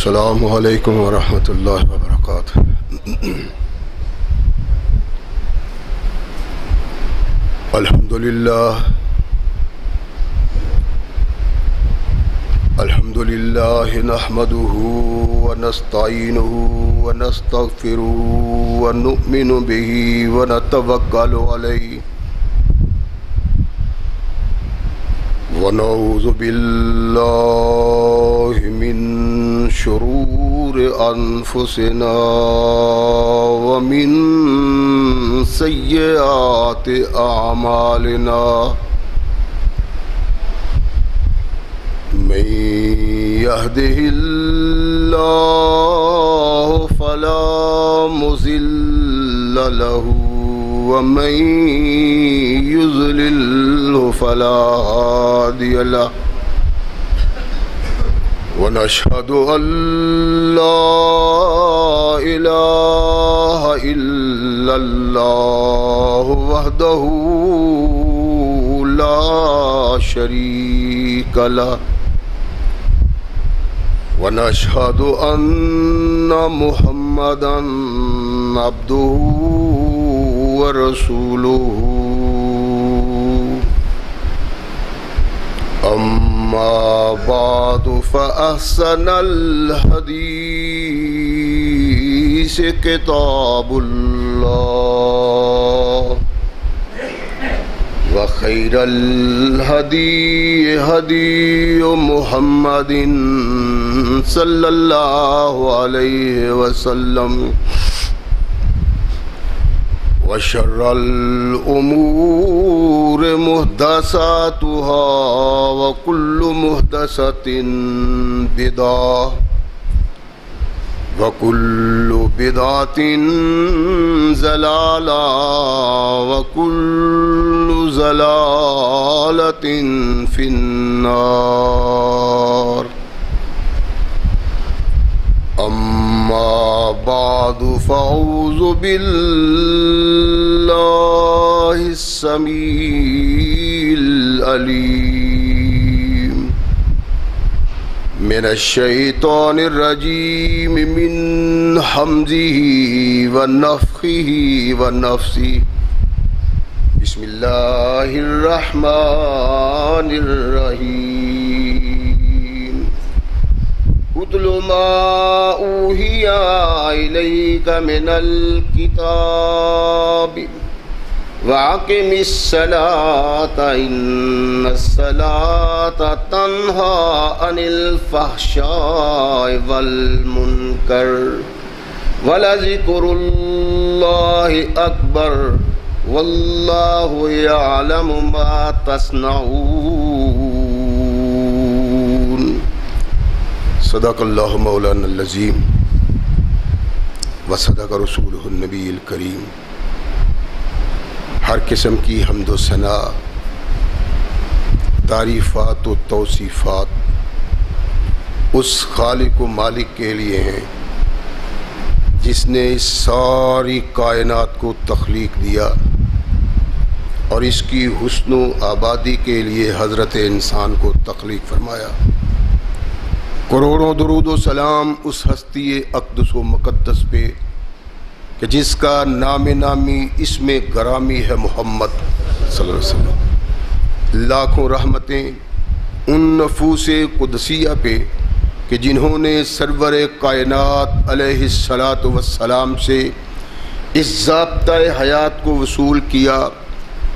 السلام علیکم ورحمۃ اللہ وبرکاتہ۔ الحمد للہ نحمده ونستعینه ونستغفره ونؤمن به ونتوکل علیہ ونعوذ باللہ من شرور انفسنا ومن سیئات اعمالنا من يهده الله فلا مضل له ومن يضلل فلا هادي له ونشهد أن لا إله إلا الله وحده لا شريك له ونشهد أن محمدا عبده ورسوله أما بعد فأحسن الحديث كتاب الله وخير الهدي هدي محمد صلى الله عليه وسلم وشر الأمور محدثاتها وكل محدثة بدعة وكل بدعة ضلالة وكل ضلالة في النار أما بعد فأعوذ بالله السميع العليم من الشيطان الرجيم من همزه ونفخه ونفثه بسم الله الرحمن الرحيم اتل ما اوحي إليك من الكتاب وأقم الصلاة إن الصلاة تنهى عن الفحشاء والمنكر ولذكر الله أكبر والله يعلم ما تصنعون صدق اللہ مولانا العظیم وصدق رسولہ النبی الکریم۔ ہر قسم کی حمد و ثنا، تعریفات و توصیفات اس خالق و مالک کے لیے ہیں جس نے اس ساری کائنات کو تخلیق دیا اور اس کی حسن و آبادی کے لیے حضرت انسان کو تخلیق فرمایا۔ کروڑوں درود و سلام اس ہستی اقدس و مقدس پہ کہ جس کا نام نامی اسم گرامی ہے محمد صلی اللہ علیہ وسلم۔ لاکھوں رحمتیں ان نفوس قدسیہ پہ کہ جنہوں نے سرور کائنات علیہ السلام سے اس ضابطۂ حیات کو وصول کیا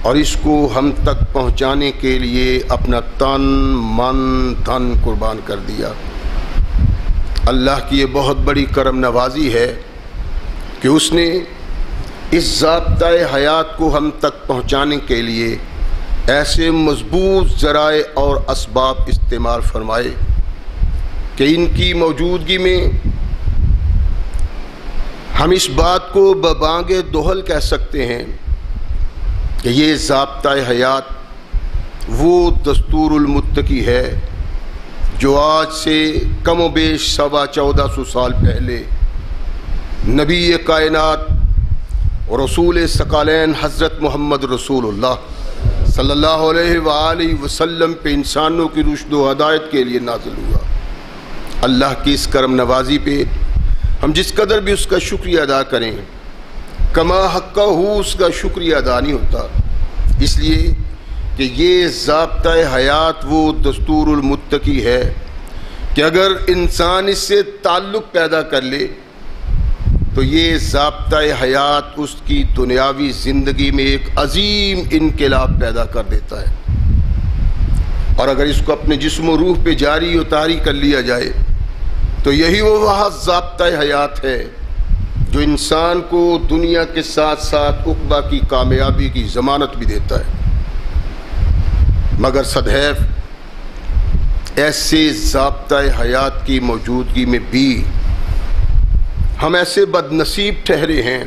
اور اس کو ہم تک پہنچانے کے لیے اپنا تن من دھن قربان کر دیا۔ اللہ کی یہ بہت بڑی کرم نوازی ہے کہ اس نے اس ضابطۂ حیات کو ہم تک پہنچانے کے لیے ایسے مضبوط ذرائع اور اسباب استعمال فرمائے کہ ان کی موجودگی میں ہم اس بات کو ببانگ دہل کہہ سکتے ہیں کہ یہ ضابطۂ حیات وہ دستور المتقی ہے جو آج سے کم و بیش 1450 سال پہلے نبی کائنات اور رسول ثقلین حضرت محمد رسول اللہ صلی اللہ علیہ وآلہ وسلم پہ انسانوں کی رشد و ہدایت کے لیے نازل ہوا۔ اللہ کی اس کرم نوازی پہ ہم جس قدر بھی اس کا شکریہ ادا کریں کما حق ہو اس کا شکریہ ادا نہیں ہوتا، اس لیے کہ یہ ضابطۂ حیات وہ دستور المتقی ہے کہ اگر انسان اس سے تعلق پیدا کر لے تو یہ ضابطۂ حیات اس کی دنیاوی زندگی میں ایک عظیم انقلاب پیدا کر دیتا ہے، اور اگر اس کو اپنے جسم و روح پہ جاری و طاری کر لیا جائے تو یہی وہ ضابطۂ حیات ہے جو انسان کو دنیا کے ساتھ ساتھ عقبہ کی کامیابی کی ضمانت بھی دیتا ہے۔ مگر سدحیف ایسے ضابطۂ حیات کی موجودگی میں بھی ہم ایسے بد نصیب ٹھہرے ہیں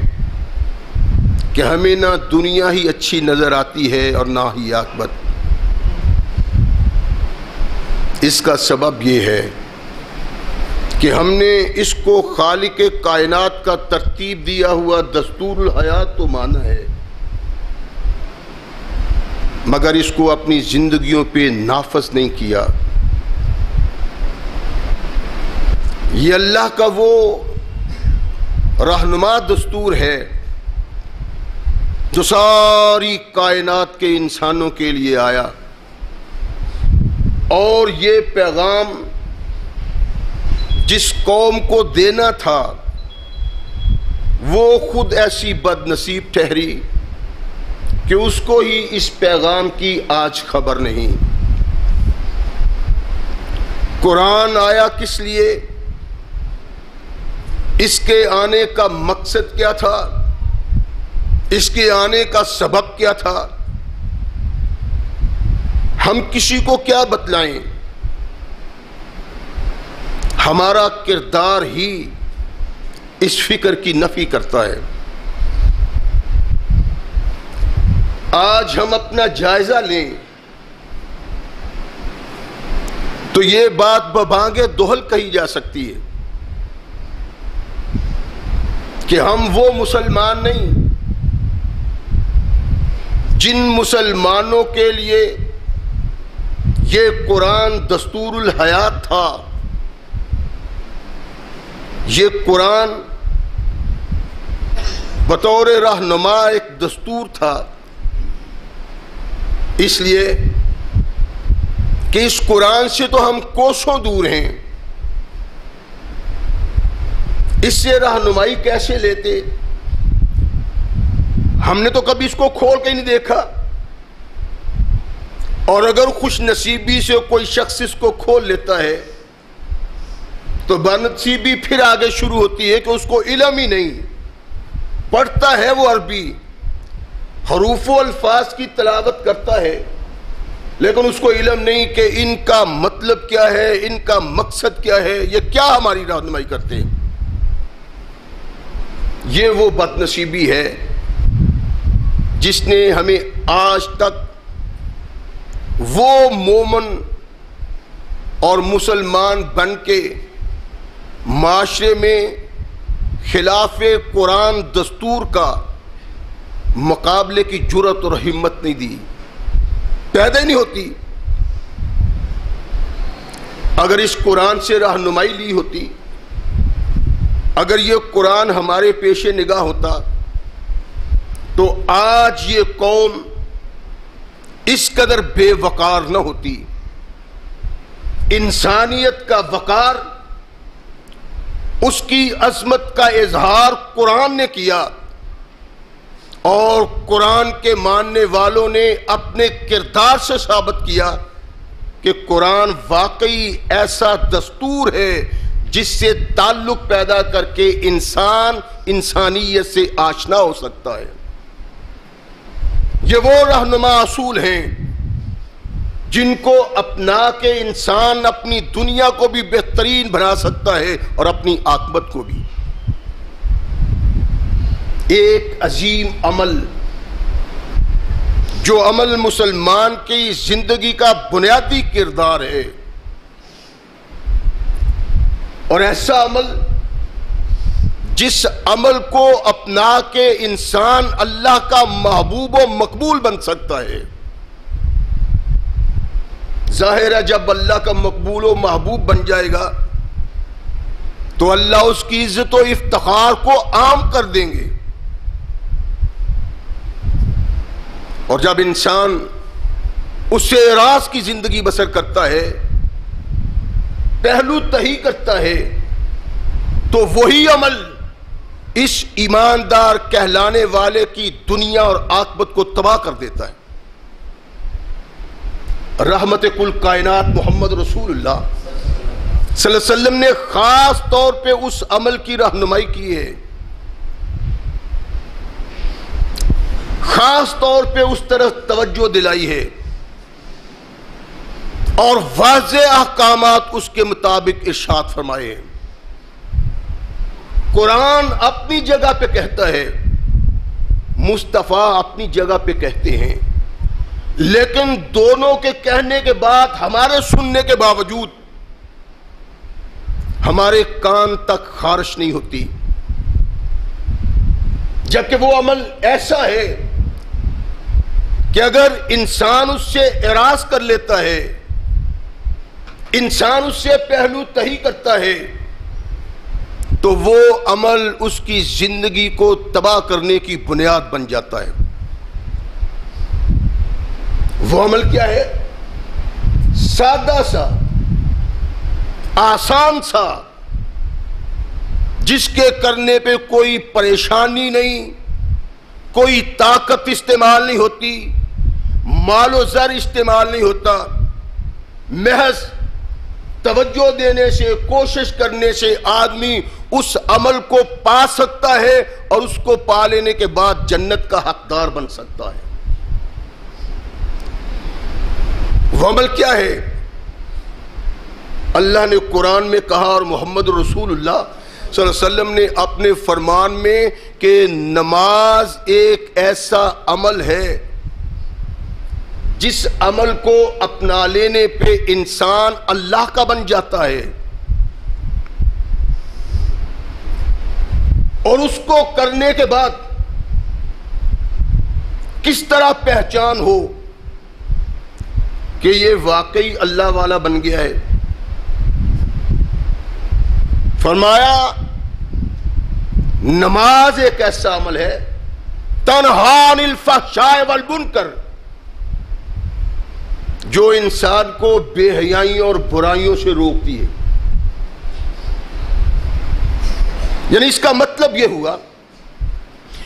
کہ ہمیں نہ دنیا ہی اچھی نظر آتی ہے اور نہ ہی عاقبت۔ اس کا سبب یہ ہے کہ ہم نے اس کو خالق کائنات کا ترتیب دیا ہوا دستور الحیات تو مانا ہے، مگر اس کو اپنی زندگیوں پہ نافذ نہیں کیا۔ یہ اللہ کا وہ رہنما دستور ہے جو ساری کائنات کے انسانوں کے لیے آیا، اور یہ پیغام جس قوم کو دینا تھا وہ خود ایسی بد نصیب ٹھہری کہ اس کو ہی اس پیغام کی آج خبر نہیں۔ قرآن آیا کس لیے؟ اس کے آنے کا مقصد کیا تھا؟ اس کے آنے کا سبب کیا تھا؟ ہم کسی کو کیا بتلائیں؟ ہمارا کردار ہی اس فکر کی نفی کرتا ہے۔ آج ہم اپنا جائزہ لیں تو یہ بات ببانگ دہل کہی جا سکتی ہے کہ ہم وہ مسلمان نہیں جن مسلمانوں کے لیے یہ قرآن دستور الحیات تھا۔ یہ قرآن بطور رہنما ایک دستور تھا، اس لیے کہ اس قرآن سے تو ہم کوسوں دور ہیں۔ اس سے رہنمائی کیسے لیتے؟ ہم نے تو کبھی اس کو کھول کے نہیں دیکھا، اور اگر خوش نصیبی سے کوئی شخص اس کو کھول لیتا ہے تو بدنصیبی پھر آگے شروع ہوتی ہے کہ اس کو علم ہی نہیں، پڑھتا ہے وہ عربی، حروف و الفاظ کی تلاوت کرتا ہے، لیکن اس کو علم نہیں کہ ان کا مطلب کیا ہے، ان کا مقصد کیا ہے، یہ کیا ہماری رہنمائی کرتے ہیں۔ یہ وہ بدنصیبی ہے جس نے ہمیں آج تک وہ مومن اور مسلمان بن کے معاشرے میں خلاف قرآن دستور کا مقابلے کی جرأت اور ہمت نہیں دی، پیدا ہی نہیں ہوتی۔ اگر اس قرآن سے رہنمائی لی ہوتی، اگر یہ قرآن ہمارے پیش نگاہ ہوتا تو آج یہ قوم اس قدر بے وقار نہ ہوتی۔ انسانیت کا وقار، اس کی عظمت کا اظہار قرآن نے کیا، اور قرآن کے ماننے والوں نے اپنے کردار سے ثابت کیا کہ قرآن واقعی ایسا دستور ہے جس سے تعلق پیدا کر کے انسان انسانیت سے آشنا ہو سکتا ہے۔ یہ وہ رہنما اصول ہیں جن کو اپنا کے انسان اپنی دنیا کو بھی بہترین بنا سکتا ہے اور اپنی عاقبت کو بھی۔ ایک عظیم عمل، جو عمل مسلمان کی زندگی کا بنیادی کردار ہے، اور ایسا عمل جس عمل کو اپنا کے انسان اللہ کا محبوب و مقبول بن سکتا ہے۔ ظاہر ہے جب اللہ کا مقبول و محبوب بن جائے گا تو اللہ اس کی عزت و افتخار کو عام کر دیں گے. اور جب انسان اس سے اعراض کی زندگی بسر کرتا ہے، پہلو تہی کرتا ہے، تو وہی عمل اس ایماندار کہلانے والے کی دنیا اور عاقبت کو تباہ کر دیتا ہے. رحمت کل کائنات محمد رسول اللہ صلی اللہ علیہ وسلم نے خاص طور پہ اس عمل کی رہنمائی کی ہے، خاص طور پہ اس طرح توجہ دلائی ہے، اور واضح احکامات اس کے مطابق ارشاد فرمائے ہیں. قرآن اپنی جگہ پہ کہتا ہے، مصطفیٰ اپنی جگہ پہ کہتے ہیں، لیکن دونوں کے کہنے کے بعد ہمارے سننے کے باوجود ہمارے کان تک خارش نہیں ہوتی، جبکہ وہ عمل ایسا ہے کہ اگر انسان اس سے اعراض کر لیتا ہے، انسان اس سے پہلو تہی کرتا ہے، تو وہ عمل اس کی زندگی کو تباہ کرنے کی بنیاد بن جاتا ہے. وہ عمل کیا ہے؟ سادہ سا، آسان سا، جس کے کرنے پہ کوئی پریشانی نہیں، کوئی طاقت استعمال نہیں ہوتی، مال و زر استعمال نہیں ہوتا، محض توجہ دینے سے، کوشش کرنے سے آدمی اس عمل کو پا سکتا ہے، اور اس کو پا لینے کے بعد جنت کا حقدار بن سکتا ہے. وہ عمل کیا ہے؟ اللہ نے قرآن میں کہا، اور محمد رسول اللہ صلی اللہ علیہ وسلم نے اپنے فرمان میں، کہ نماز ایک ایسا عمل ہے جس عمل کو اپنا لینے پہ انسان اللہ کا بن جاتا ہے، اور اس کو کرنے کے بعد کس طرح پہچان ہو کہ یہ واقعی اللہ والا بن گیا ہے. فرمایا نماز ایک ایسا عمل ہے، تنہا عن الفحشاء والمنکر، جو انسان کو بے حیائیوں اور برائیوں سے روکتی ہے. یعنی اس کا مطلب یہ ہوا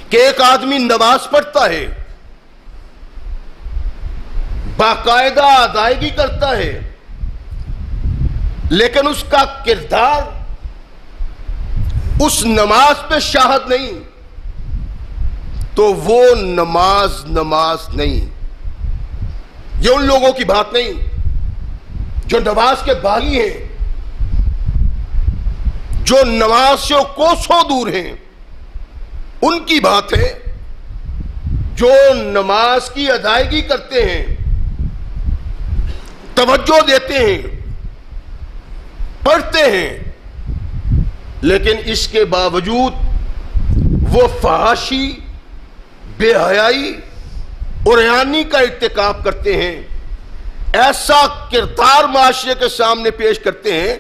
کہ ایک آدمی نماز پڑھتا ہے، باقاعدہ ادائیگی کرتا ہے، لیکن اس کا کردار اس نماز پہ شاہد نہیں، تو وہ نماز نہیں. یہ ان لوگوں کی بات نہیں جو نماز کے باغی ہیں، جو نماز سے کوسوں دور ہیں. ان کی بات ہے جو نماز کی ادائیگی کرتے ہیں، توجہ دیتے ہیں، پڑھتے ہیں، لیکن اس کے باوجود وہ فحاشی، بے حیائی اور عریانی کا ارتکاب کرتے ہیں. ایسا کردار معاشرے کے سامنے پیش کرتے ہیں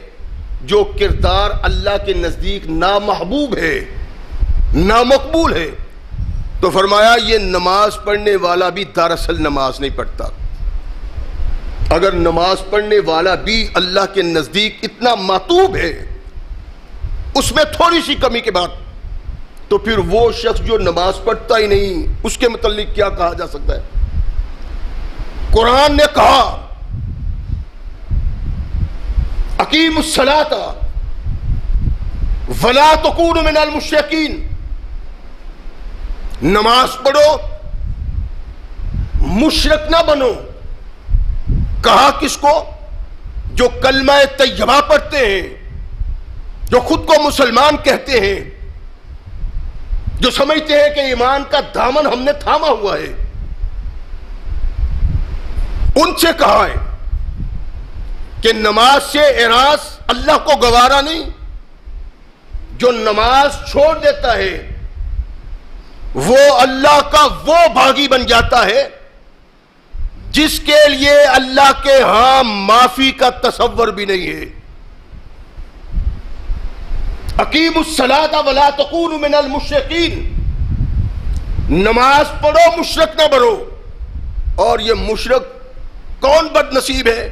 جو کردار اللہ کے نزدیک نامحبوب ہے، نامقبول ہے. تو فرمایا یہ نماز پڑھنے والا بھی دراصل نماز نہیں پڑھتا. اگر نماز پڑھنے والا بھی اللہ کے نزدیک اتنا ماتوب ہے، اس میں تھوڑی سی کمی کے بعد، تو پھر وہ شخص جو نماز پڑھتا ہی نہیں، اس کے متعلق کیا کہا جا سکتا ہے؟ قرآن نے کہا اقیموا الصلاۃ ولا تکونوا من المشرکین، نماز پڑھو، مشرک نہ بنو. کہا کس کو؟ جو کلمہ طیبہ پڑھتے ہیں، جو خود کو مسلمان کہتے ہیں، جو سمجھتے ہیں کہ ایمان کا دامن ہم نے تھاما ہوا ہے. ان سے کہا ہے کہ نماز سے اعراض اللہ کو گوارا نہیں. جو نماز چھوڑ دیتا ہے وہ اللہ کا وہ بھاگی بن جاتا ہے جس کے لیے اللہ کے ہاں معافی کا تصور بھی نہیں ہے. اقیموا الصلاۃ ولا تکونوا من المشرکین، نماز پڑھو مشرک نہ بنو۔ اور یہ مشرک کون بد نصیب ہے؟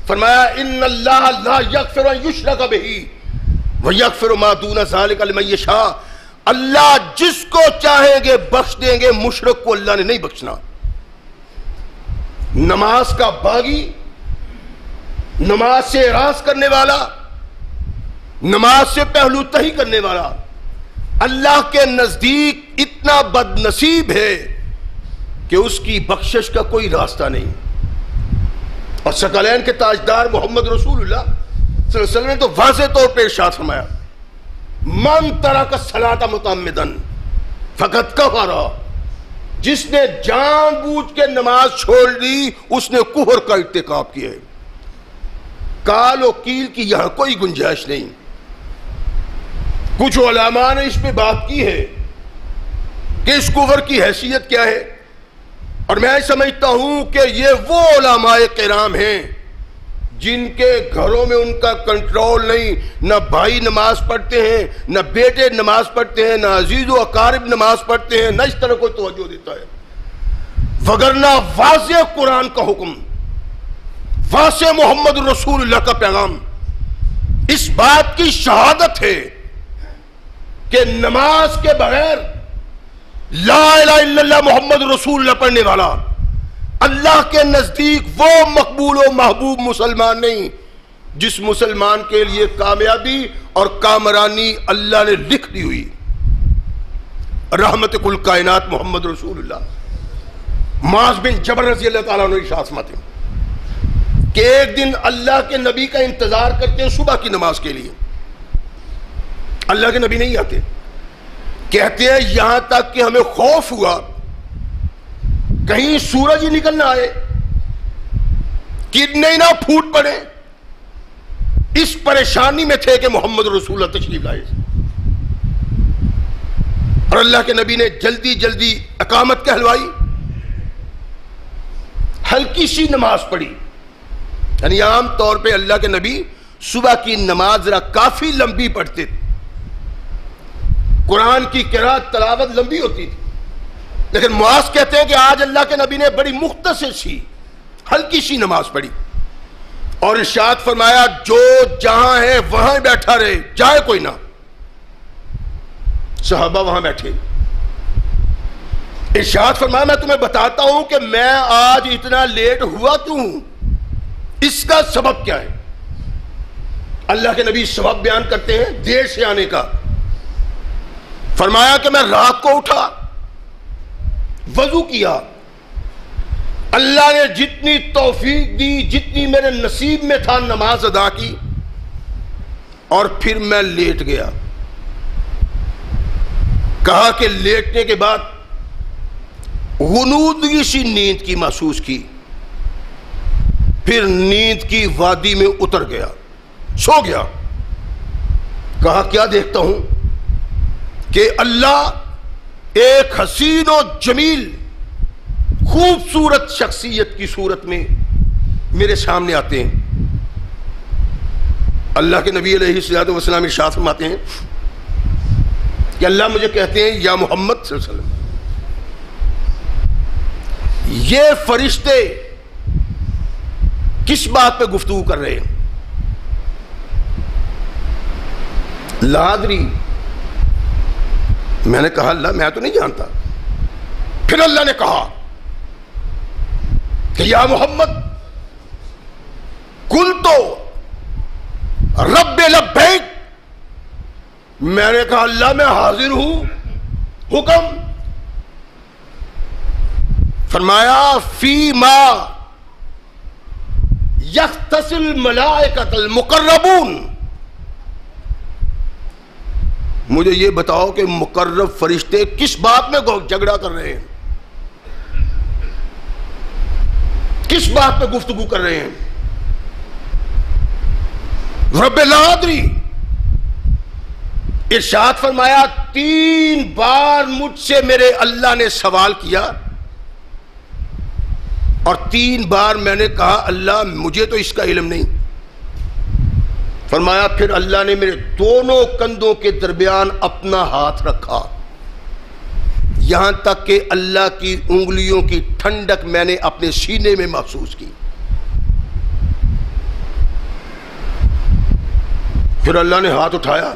فرمایا ان اللہ لا یغفر ان یشرک بہ ویغفر ما دون ذلک لمن یشاء، اللہ جس کو چاہیں گے بخش دیں گے، مشرک کو اللہ نے نہیں بخشنا۔ نماز کا باغی، نماز سے اعراض کرنے والا، نماز سے پہلو تہی کرنے والا اللہ کے نزدیک اتنا بد نصیب ہے کہ اس کی بخشش کا کوئی راستہ نہیں۔ اور ثقلین کے تاجدار محمد رسول اللہ صلی اللہ علیہ وسلم نے تو واضح طور پہ ارشاد فرمایا من ترک الصلاۃ متعمدا فقد کفر، جس نے جان بوجھ کے نماز چھوڑ دی اس نے کفر کا ارتکاب کیا ہے۔ کال و کیل کی یہاں کوئی گنجائش نہیں۔ کچھ علماء نے اس پہ بات کی ہے کہ اس کفر کی حیثیت کیا ہے، اور میں سمجھتا ہوں کہ یہ وہ علماء کرام ہیں جن کے گھروں میں ان کا کنٹرول نہیں، نہ بھائی نماز پڑھتے ہیں، نہ بیٹے نماز پڑھتے ہیں، نہ عزیز و اقارب نماز پڑھتے ہیں، نہ اس طرح کوئی توجہ دیتا ہے۔ وگرنہ واضح قرآن کا حکم، واضح محمد رسول اللہ کا پیغام اس بات کی شہادت ہے کہ نماز کے بغیر لا الہ الا اللہ محمد رسول اللہ پڑھنے والا اللہ کے نزدیک وہ مقبول و محبوب مسلمان نہیں جس مسلمان کے لیے کامیابی اور کامرانی اللہ نے لکھ دی ہوئی۔ رحمت کل کائنات محمد رسول اللہ معاذ بن جبل رضی اللہ تعالیٰ عنہ ارشاد فرماتے ہیں کہ ایک دن اللہ کے نبی کا انتظار کرتے ہیں صبح کی نماز کے لیے، اللہ کے نبی نہیں آتے، کہتے ہیں یہاں تک کہ ہمیں خوف ہوا کہیں سورج ہی نکل نہ آئے، کرنیں نہ پھوٹ پڑے، اس پریشانی میں تھے کہ محمد رسول اللہ تشریف لائے۔ اور اللہ کے نبی نے جلدی جلدی اقامت کہلوائی، ہلکی سی نماز پڑھی، یعنی عام طور پہ اللہ کے نبی صبح کی نماز ذرا کافی لمبی پڑھتے تھے، قرآن کی قرات تلاوت لمبی ہوتی تھی، لیکن معاذ کہتے ہیں کہ آج اللہ کے نبی نے بڑی مختصر سی ہلکی سی نماز پڑھی اور ارشاد فرمایا جو جہاں ہے وہاں بیٹھا رہے، جائے کوئی نہ۔ صحابہ وہاں بیٹھے، ارشاد فرمایا میں تمہیں بتاتا ہوں کہ میں آج اتنا لیٹ ہوا کیوں ہوں، اس کا سبب کیا ہے۔ اللہ کے نبی سبب بیان کرتے ہیں دیر سے آنے کا۔ فرمایا کہ میں رات کو اٹھا، وضو کیا، اللہ نے جتنی توفیق دی، جتنی میرے نصیب میں تھا نماز ادا کی، اور پھر میں لیٹ گیا۔ کہا کہ لیٹنے کے بعد غنودگی سی نیند کی محسوس کی، پھر نیند کی وادی میں اتر گیا، سو گیا۔ کہا کیا دیکھتا ہوں کہ اللہ ایک حسین و جمیل خوبصورت شخصیت کی صورت میں میرے سامنے آتے ہیں۔ اللہ کے نبی علیہ الصلوۃ والسلام ارشاد فرماتے ہیں کہ اللہ مجھے کہتے ہیں یا محمد صلی اللہ علیہ وسلم یہ فرشتے کس بات پہ گفتگو کر رہے ہیں؟ لا ادری، میں نے کہا اللہ میں تو نہیں جانتا۔ پھر اللہ نے کہا کہ یا محمد قل تو رب لبیک، میں نے کہا اللہ میں حاضر ہوں، حکم۔ فرمایا فی ما یختص الملائکۃ المقربون، مجھے یہ بتاؤ کہ مقرب فرشتے کس بات میں جھگڑا کر رہے ہیں، کس بات پہ گفتگو کر رہے ہیں؟ رب لا ادری، ارشاد فرمایا 3 بار مجھ سے میرے اللہ نے سوال کیا اور 3 بار میں نے کہا اللہ مجھے تو اس کا علم نہیں۔ فرمایا پھر اللہ نے میرے دونوں کندھوں کے درمیان اپنا ہاتھ رکھا، یہاں تک کہ اللہ کی انگلیوں کی ٹھنڈک میں نے اپنے سینے میں محسوس کی۔ پھر اللہ نے ہاتھ اٹھایا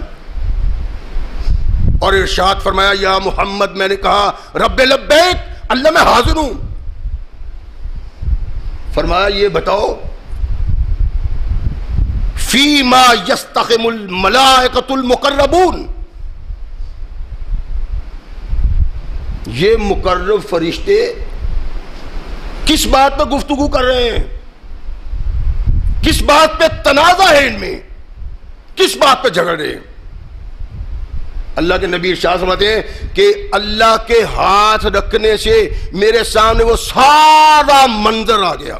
اور ارشاد فرمایا یا محمد، میں نے کہا رب لبیک، اللہ میں حاضر ہوں۔ فرمایا یہ بتاؤ فیما یستخم الملائکۃ المقربون، یہ مقرب فرشتے کس بات پہ گفتگو کر رہے ہیں، کس بات پہ تنازع ہے، ان میں کس بات پہ جھگڑ رہے ہیں؟ اللہ کے نبی ارشاد فرماتے ہیں کہ اللہ کے ہاتھ رکھنے سے میرے سامنے وہ سارا منظر آ گیا،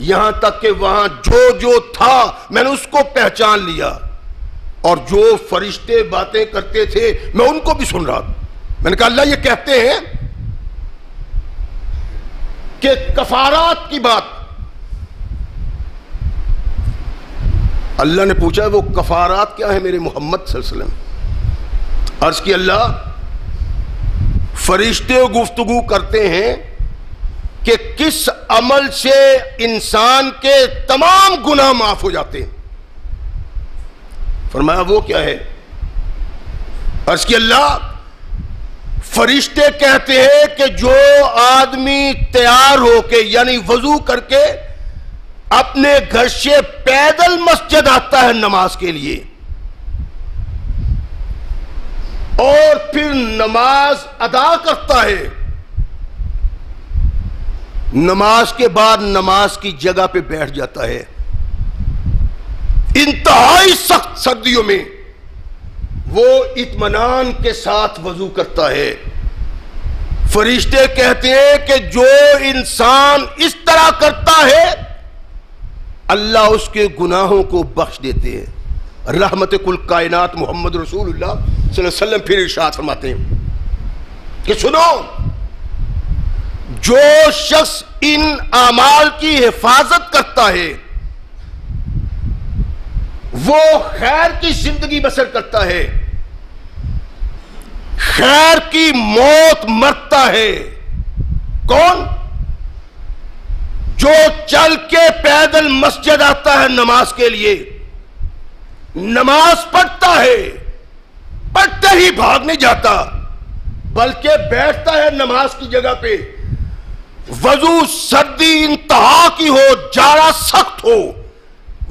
یہاں تک کہ وہاں جو جو تھا میں نے اس کو پہچان لیا، اور جو فرشتے باتیں کرتے تھے میں ان کو بھی سن رہا تھا۔ میں نے کہا اللہ یہ کہتے ہیں کہ کفارات کی بات، اللہ نے پوچھا وہ کفارات کیا ہے میرے محمد صلی اللہ علیہ وسلم؟ عرض کی اللہ فرشتے گفتگو کرتے ہیں کہ کس عمل سے انسان کے تمام گناہ معاف ہو جاتے ہیں۔ فرمایا وہ کیا ہے؟ عرض کی اللہ فرشتے کہتے ہیں کہ جو آدمی تیار ہو کے یعنی وضو کر کے اپنے گھر سے پیدل مسجد آتا ہے نماز کے لیے، اور پھر نماز ادا کرتا ہے، نماز کے بعد نماز کی جگہ پہ بیٹھ جاتا ہے، انتہائی سخت سردیوں میں وہ اطمینان کے ساتھ وضو کرتا ہے، فرشتے کہتے ہیں کہ جو انسان اس طرح کرتا ہے اللہ اس کے گناہوں کو بخش دیتے ہیں۔ رحمت کل کائنات محمد رسول اللہ صلی اللہ علیہ وسلم پھر ارشاد فرماتے ہیں کہ سنو، جو شخص ان اعمال کی حفاظت کرتا ہے وہ خیر کی زندگی بسر کرتا ہے، خیر کی موت مرتا ہے۔ کون؟ جو چل کے پیدل مسجد آتا ہے نماز کے لیے، نماز پڑھتا ہے، پڑھتے ہی بھاگ نہیں جاتا بلکہ بیٹھتا ہے نماز کی جگہ پہ، وضو سردی انتہا کی ہو، جاڑا سخت ہو،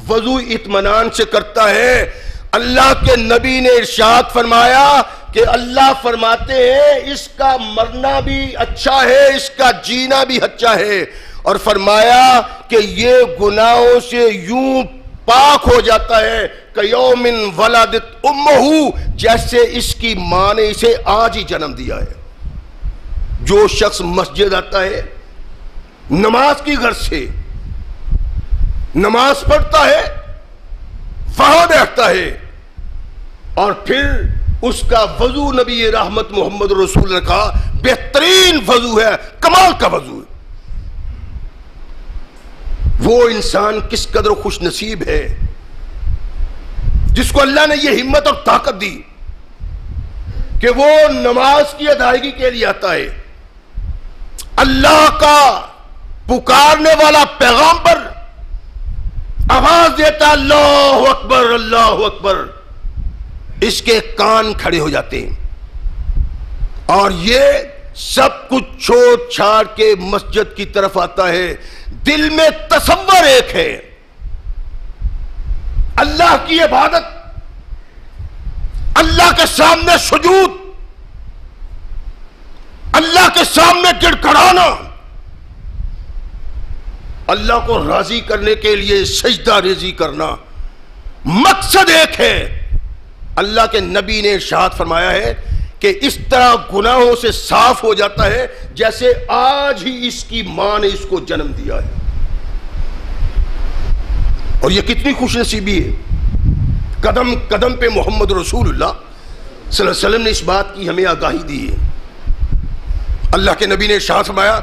وضو اطمینان سے کرتا ہے۔ اللہ کے نبی نے ارشاد فرمایا کہ اللہ فرماتے ہیں اس کا مرنا بھی اچھا ہے، اس کا جینا بھی اچھا ہے، اور فرمایا کہ یہ گناہوں سے یوں پاک ہو جاتا ہے کہ یوم ولدت امہ، جیسے اس کی ماں نے اسے آج ہی جنم دیا ہے۔ جو شخص مسجد آتا ہے نماز کی غرض سے، نماز پڑھتا ہے، وہاں بیٹھتا ہے، اور پھر اس کا وضو نبی رحمت محمد رسول نے کہا بہترین وضو ہے، کمال کا وضو ہے۔ وہ انسان کس قدر خوش نصیب ہے جس کو اللہ نے یہ ہمت اور طاقت دی کہ وہ نماز کی ادائیگی کے لیے آتا ہے، اللہ کا پکارنے والا پیغامبر آواز دیتا اللہ اکبر اللہ اکبر، اس کے کان کھڑے ہو جاتے ہیں، اور یہ سب کچھ چھوڑ چھاڑ کے مسجد کی طرف آتا ہے۔ دل میں تصور ایک ہے، اللہ کی عبادت، اللہ کے سامنے سجود، اللہ کے سامنے گڑگڑانا، اللہ کو راضی کرنے کے لیے سجدہ ریزی کرنا، مقصد ایک ہے۔ اللہ کے نبی نے ارشاد فرمایا ہے کہ اس طرح گناہوں سے صاف ہو جاتا ہے جیسے آج ہی اس کی ماں نے اس کو جنم دیا ہے۔ اور یہ کتنی خوش نصیبی ہے، قدم قدم پہ محمد رسول اللہ صلی اللہ علیہ وسلم نے اس بات کی ہمیں آگاہی دی ہے۔ اللہ کے نبی نے ارشاد فرمایا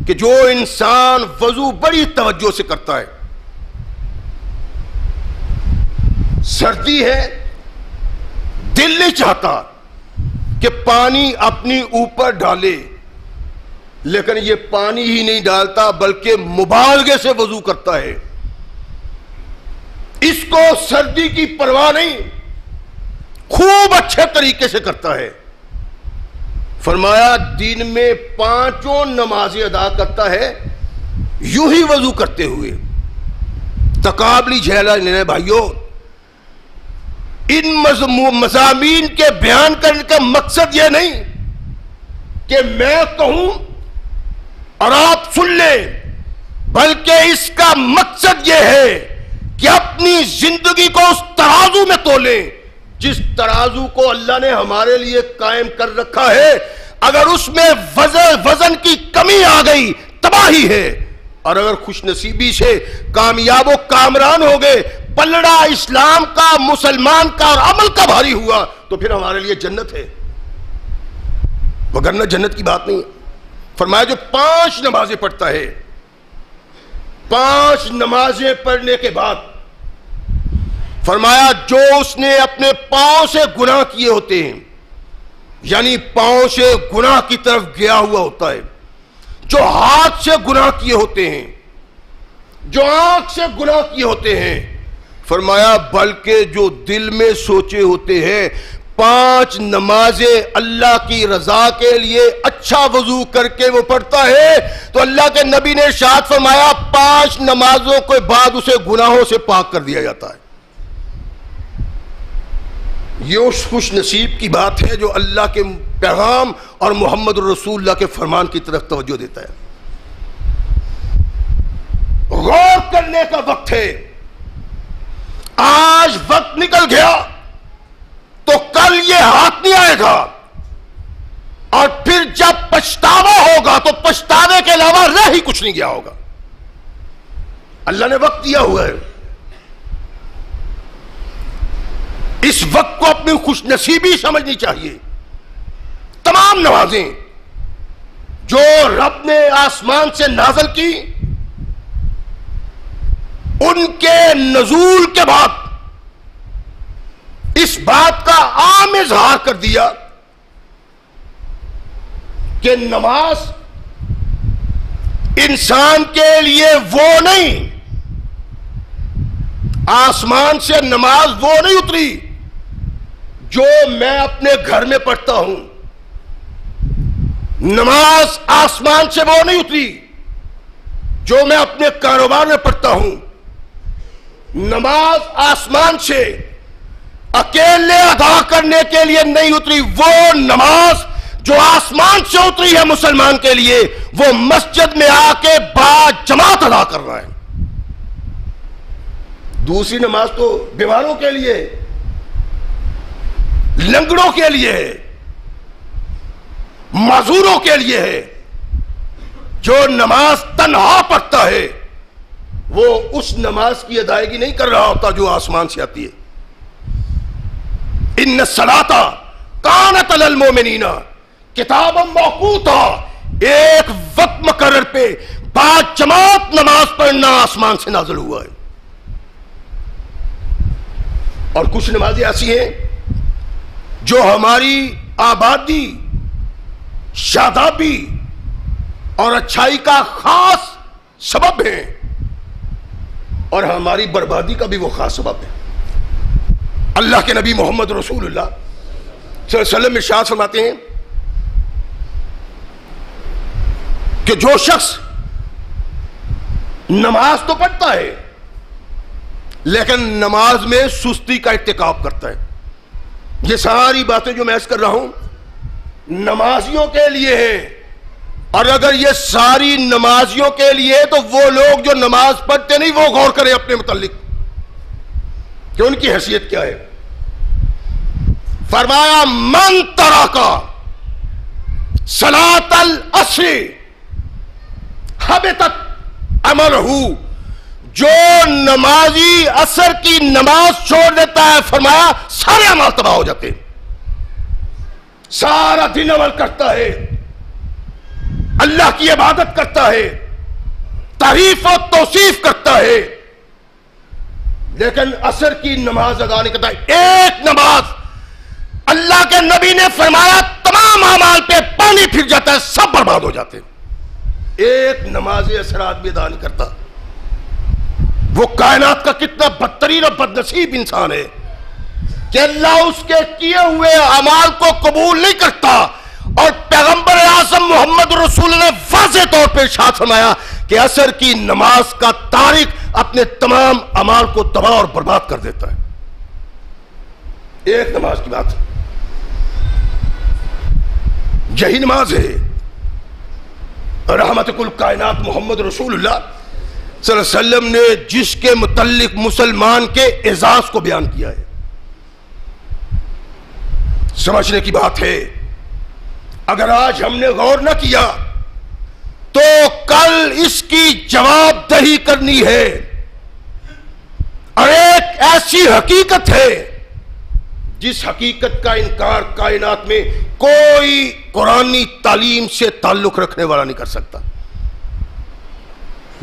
کہ جو انسان وضو بڑی توجہ سے کرتا ہے سردی ہے، دل نہیں چاہتا کہ پانی اپنی اوپر ڈالے، لیکن یہ پانی ہی نہیں ڈالتا بلکہ مبالغے سے وضو کرتا ہے. اس کو سردی کی پرواہ نہیں، خوب اچھے طریقے سے کرتا ہے. فرمایا دن میں 5 نمازیں ادا کرتا ہے یوں ہی وضو کرتے ہوئے. تقابلی جھیلا لینے بھائیوں، ان مضامین کے بیان کرنے کا مقصد یہ نہیں کہ میں کہوں اور آپ سن لیں، بلکہ اس کا مقصد یہ ہے کہ اپنی زندگی کو اس ترازو میں تولیں جس ترازو کو اللہ نے ہمارے لیے قائم کر رکھا ہے. اگر اس میں وزن کی کمی آ گئی تباہی ہے، اور اگر خوش نصیبی سے کامیاب و کامران ہو گئے، پلڑا اسلام کا، مسلمان کا اور عمل کا بھاری ہوا تو پھر ہمارے لیے جنت ہے، وگرنہ جنت کی بات نہیں ہے. فرمایا جو 5 نمازیں پڑھتا ہے، 5 نمازیں پڑھنے کے بعد فرمایا جو اس نے اپنے پاؤں سے گناہ کیے ہوتے ہیں، یعنی پاؤں سے گناہ کی طرف گیا ہوا ہوتا ہے، جو ہاتھ سے گناہ کیے ہوتے ہیں، جو آنکھ سے گناہ کیے ہوتے ہیں، فرمایا بلکہ جو دل میں سوچے ہوتے ہیں، 5 نمازیں اللہ کی رضا کے لیے اچھا وضو کر کے وہ پڑھتا ہے تو اللہ کے نبی نے ارشاد فرمایا 5 نمازوں کے بعد اسے گناہوں سے پاک کر دیا جاتا ہے. یہ اس خوش نصیب کی بات ہے جو اللہ کے پیغام اور محمد رسول اللہ کے فرمان کی طرف توجہ دیتا ہے. غور کرنے کا وقت ہے. آج وقت نکل گیا تو کل یہ ہاتھ نہیں آئے گا، اور پھر جب پچھتاوا ہوگا تو پچھتاوے کے علاوہ رہ ہی کچھ نہیں گیا ہوگا. اللہ نے وقت دیا ہوا ہے، اس وقت کو اپنی خوش نصیبی سمجھنی چاہیے. تمام نمازیں جو رب نے آسمان سے نازل کی، ان کے نزول کے بعد اس بات کا عام اظہار کر دیا کہ نماز انسان کے لیے وہ نہیں، آسمان سے نماز وہ نہیں اتری جو میں اپنے گھر میں پڑھتا ہوں. نماز آسمان سے وہ نہیں اتری جو میں اپنے کاروبار میں پڑھتا ہوں. نماز آسمان سے اکیلے ادا کرنے کے لیے نہیں اتری. وہ نماز جو آسمان سے اتری ہے مسلمان کے لیے، وہ مسجد میں آ کے با جماعت ادا کر رہا ہے. دوسری نماز تو بیماروں کے لیے، لنگڑوں کے لیے ہے، معذوروں کے لیے ہے. جو نماز تنہا پڑھتا ہے وہ اس نماز کی ادائیگی نہیں کر رہا ہوتا جو آسمان سے آتی ہے. ان الصلاۃ کانت علی المؤمنین کتابا موقوتا، ایک وقت مقرر پہ با جماعت نماز پڑھنا آسمان سے نازل ہوا ہے. اور کچھ نمازیں ایسی ہیں جو ہماری آبادی، شادابی اور اچھائی کا خاص سبب ہیں، اور ہماری بربادی کا بھی وہ خاص سبب ہے. اللہ کے نبی محمد رسول اللہ صلی اللہ علیہ وسلم ارشاد فرماتے ہیں کہ جو شخص نماز تو پڑھتا ہے لیکن نماز میں سستی کا ارتکاب کرتا ہے. یہ ساری باتیں جو میں عرض کر رہا ہوں نمازیوں کے لیے ہیں، اور اگر یہ ساری نمازیوں کے لیے تو وہ لوگ جو نماز پڑھتے نہیں وہ غور کریں اپنے متعلق کہ ان کی حیثیت کیا ہے. فرمایا من ترک صلاۃ العصر حبطت عملہ، جو نمازی عصر کی نماز چھوڑ دیتا ہے فرمایا سارے اعمال تباہ ہو جاتے ہیں. سارا دن عمل کرتا ہے، اللہ کی عبادت کرتا ہے، تعریف و توصیف کرتا ہے، لیکن عصر کی نماز ادا نہیں کرتا. ایک نماز اللہ کے نبی نے فرمایا تمام اعمال پہ پانی پھر جاتا ہے, سب برباد ہو جاتے ہیں. ایک نماز عصر آدمی ادا نہیں کرتا. وہ کائنات کا کتنا بدترین اور بد نصیب انسان ہے کہ اللہ اس کے کیے ہوئے اعمال کو قبول نہیں کرتا. اور پیغمبر اعظم محمد رسول نے واضح طور پہ ارشاد فرمایا کہ عصر کی نماز کا تارک اپنے تمام اعمال کو تباہ اور برباد کر دیتا ہے. ایک نماز کی بات, یہی نماز ہے رحمت کل کائنات محمد رسول اللہ صلی اللہ علیہ وسلم نے جس کے متعلق مسلمان کے اعزاز کو بیان کیا ہے. سمجھنے کی بات ہے, اگر آج ہم نے غور نہ کیا تو کل اس کی جواب دہی کرنی ہے. اور ایک ایسی حقیقت ہے جس حقیقت کا انکار کائنات میں کوئی قرآنی تعلیم سے تعلق رکھنے والا نہیں کر سکتا.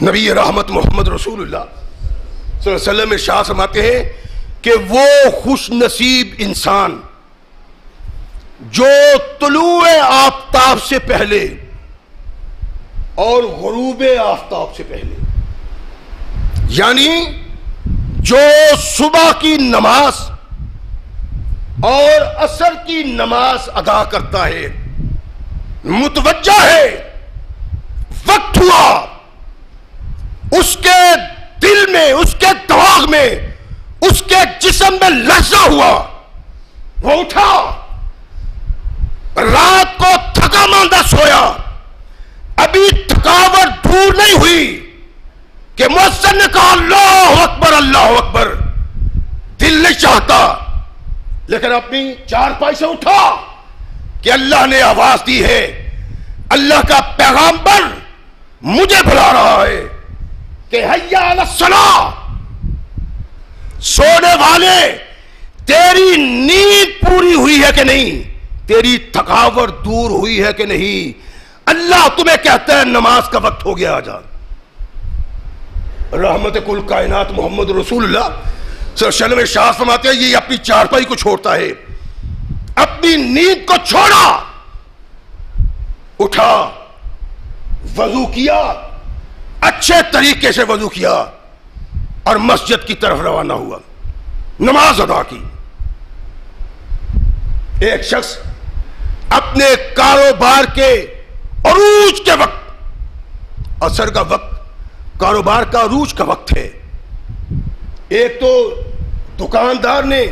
نبی رحمت محمد رسول اللہ صلی اللہ علیہ وسلم ارشاد فرماتے ہیں کہ وہ خوش نصیب انسان جو طلوع آفتاب سے پہلے اور غروب آفتاب سے پہلے, یعنی جو صبح کی نماز اور عصر کی نماز ادا کرتا ہے, متوجہ ہے, وقت ہوا, اس کے دل میں, اس کے دماغ میں, اس کے جسم میں لرزہ ہوا, وہ اٹھا, رات کو تھکا ماندہ سویا, ابھی تھکاوٹ دور نہیں ہوئی کہ مؤذن نے کہا اللہ اکبر اللہ اکبر, دل نہیں چاہتا, لیکن اپنی چارپائی سے اٹھا کہ اللہ نے آواز دی ہے, اللہ کا پیغمبر مجھے بلا رہا ہے کہ حیا علی الصلاۃ, سونے والے تیری نیند پوری ہوئی ہے کہ نہیں, تیری تھکاوٹ دور ہوئی ہے کہ نہیں, اللہ تمہیں کہتا ہے نماز کا وقت ہو گیا, آ جا. رحمت کل کائنات محمد رسول اللہ صلی اللہ علیہ وسلم ارشاد فرماتے ہیں یہ اپنی چارپائی کو چھوڑتا ہے, اپنی نیند کو چھوڑا, اٹھا, وضو کیا, اچھے طریقے سے وضو کیا اور مسجد کی طرف روانہ ہوا, نماز ادا کی. ایک شخص اپنے کاروبار کے عروج کے وقت, عصر کا وقت کاروبار کا عروج کا وقت ہے, ایک تو دکاندار نے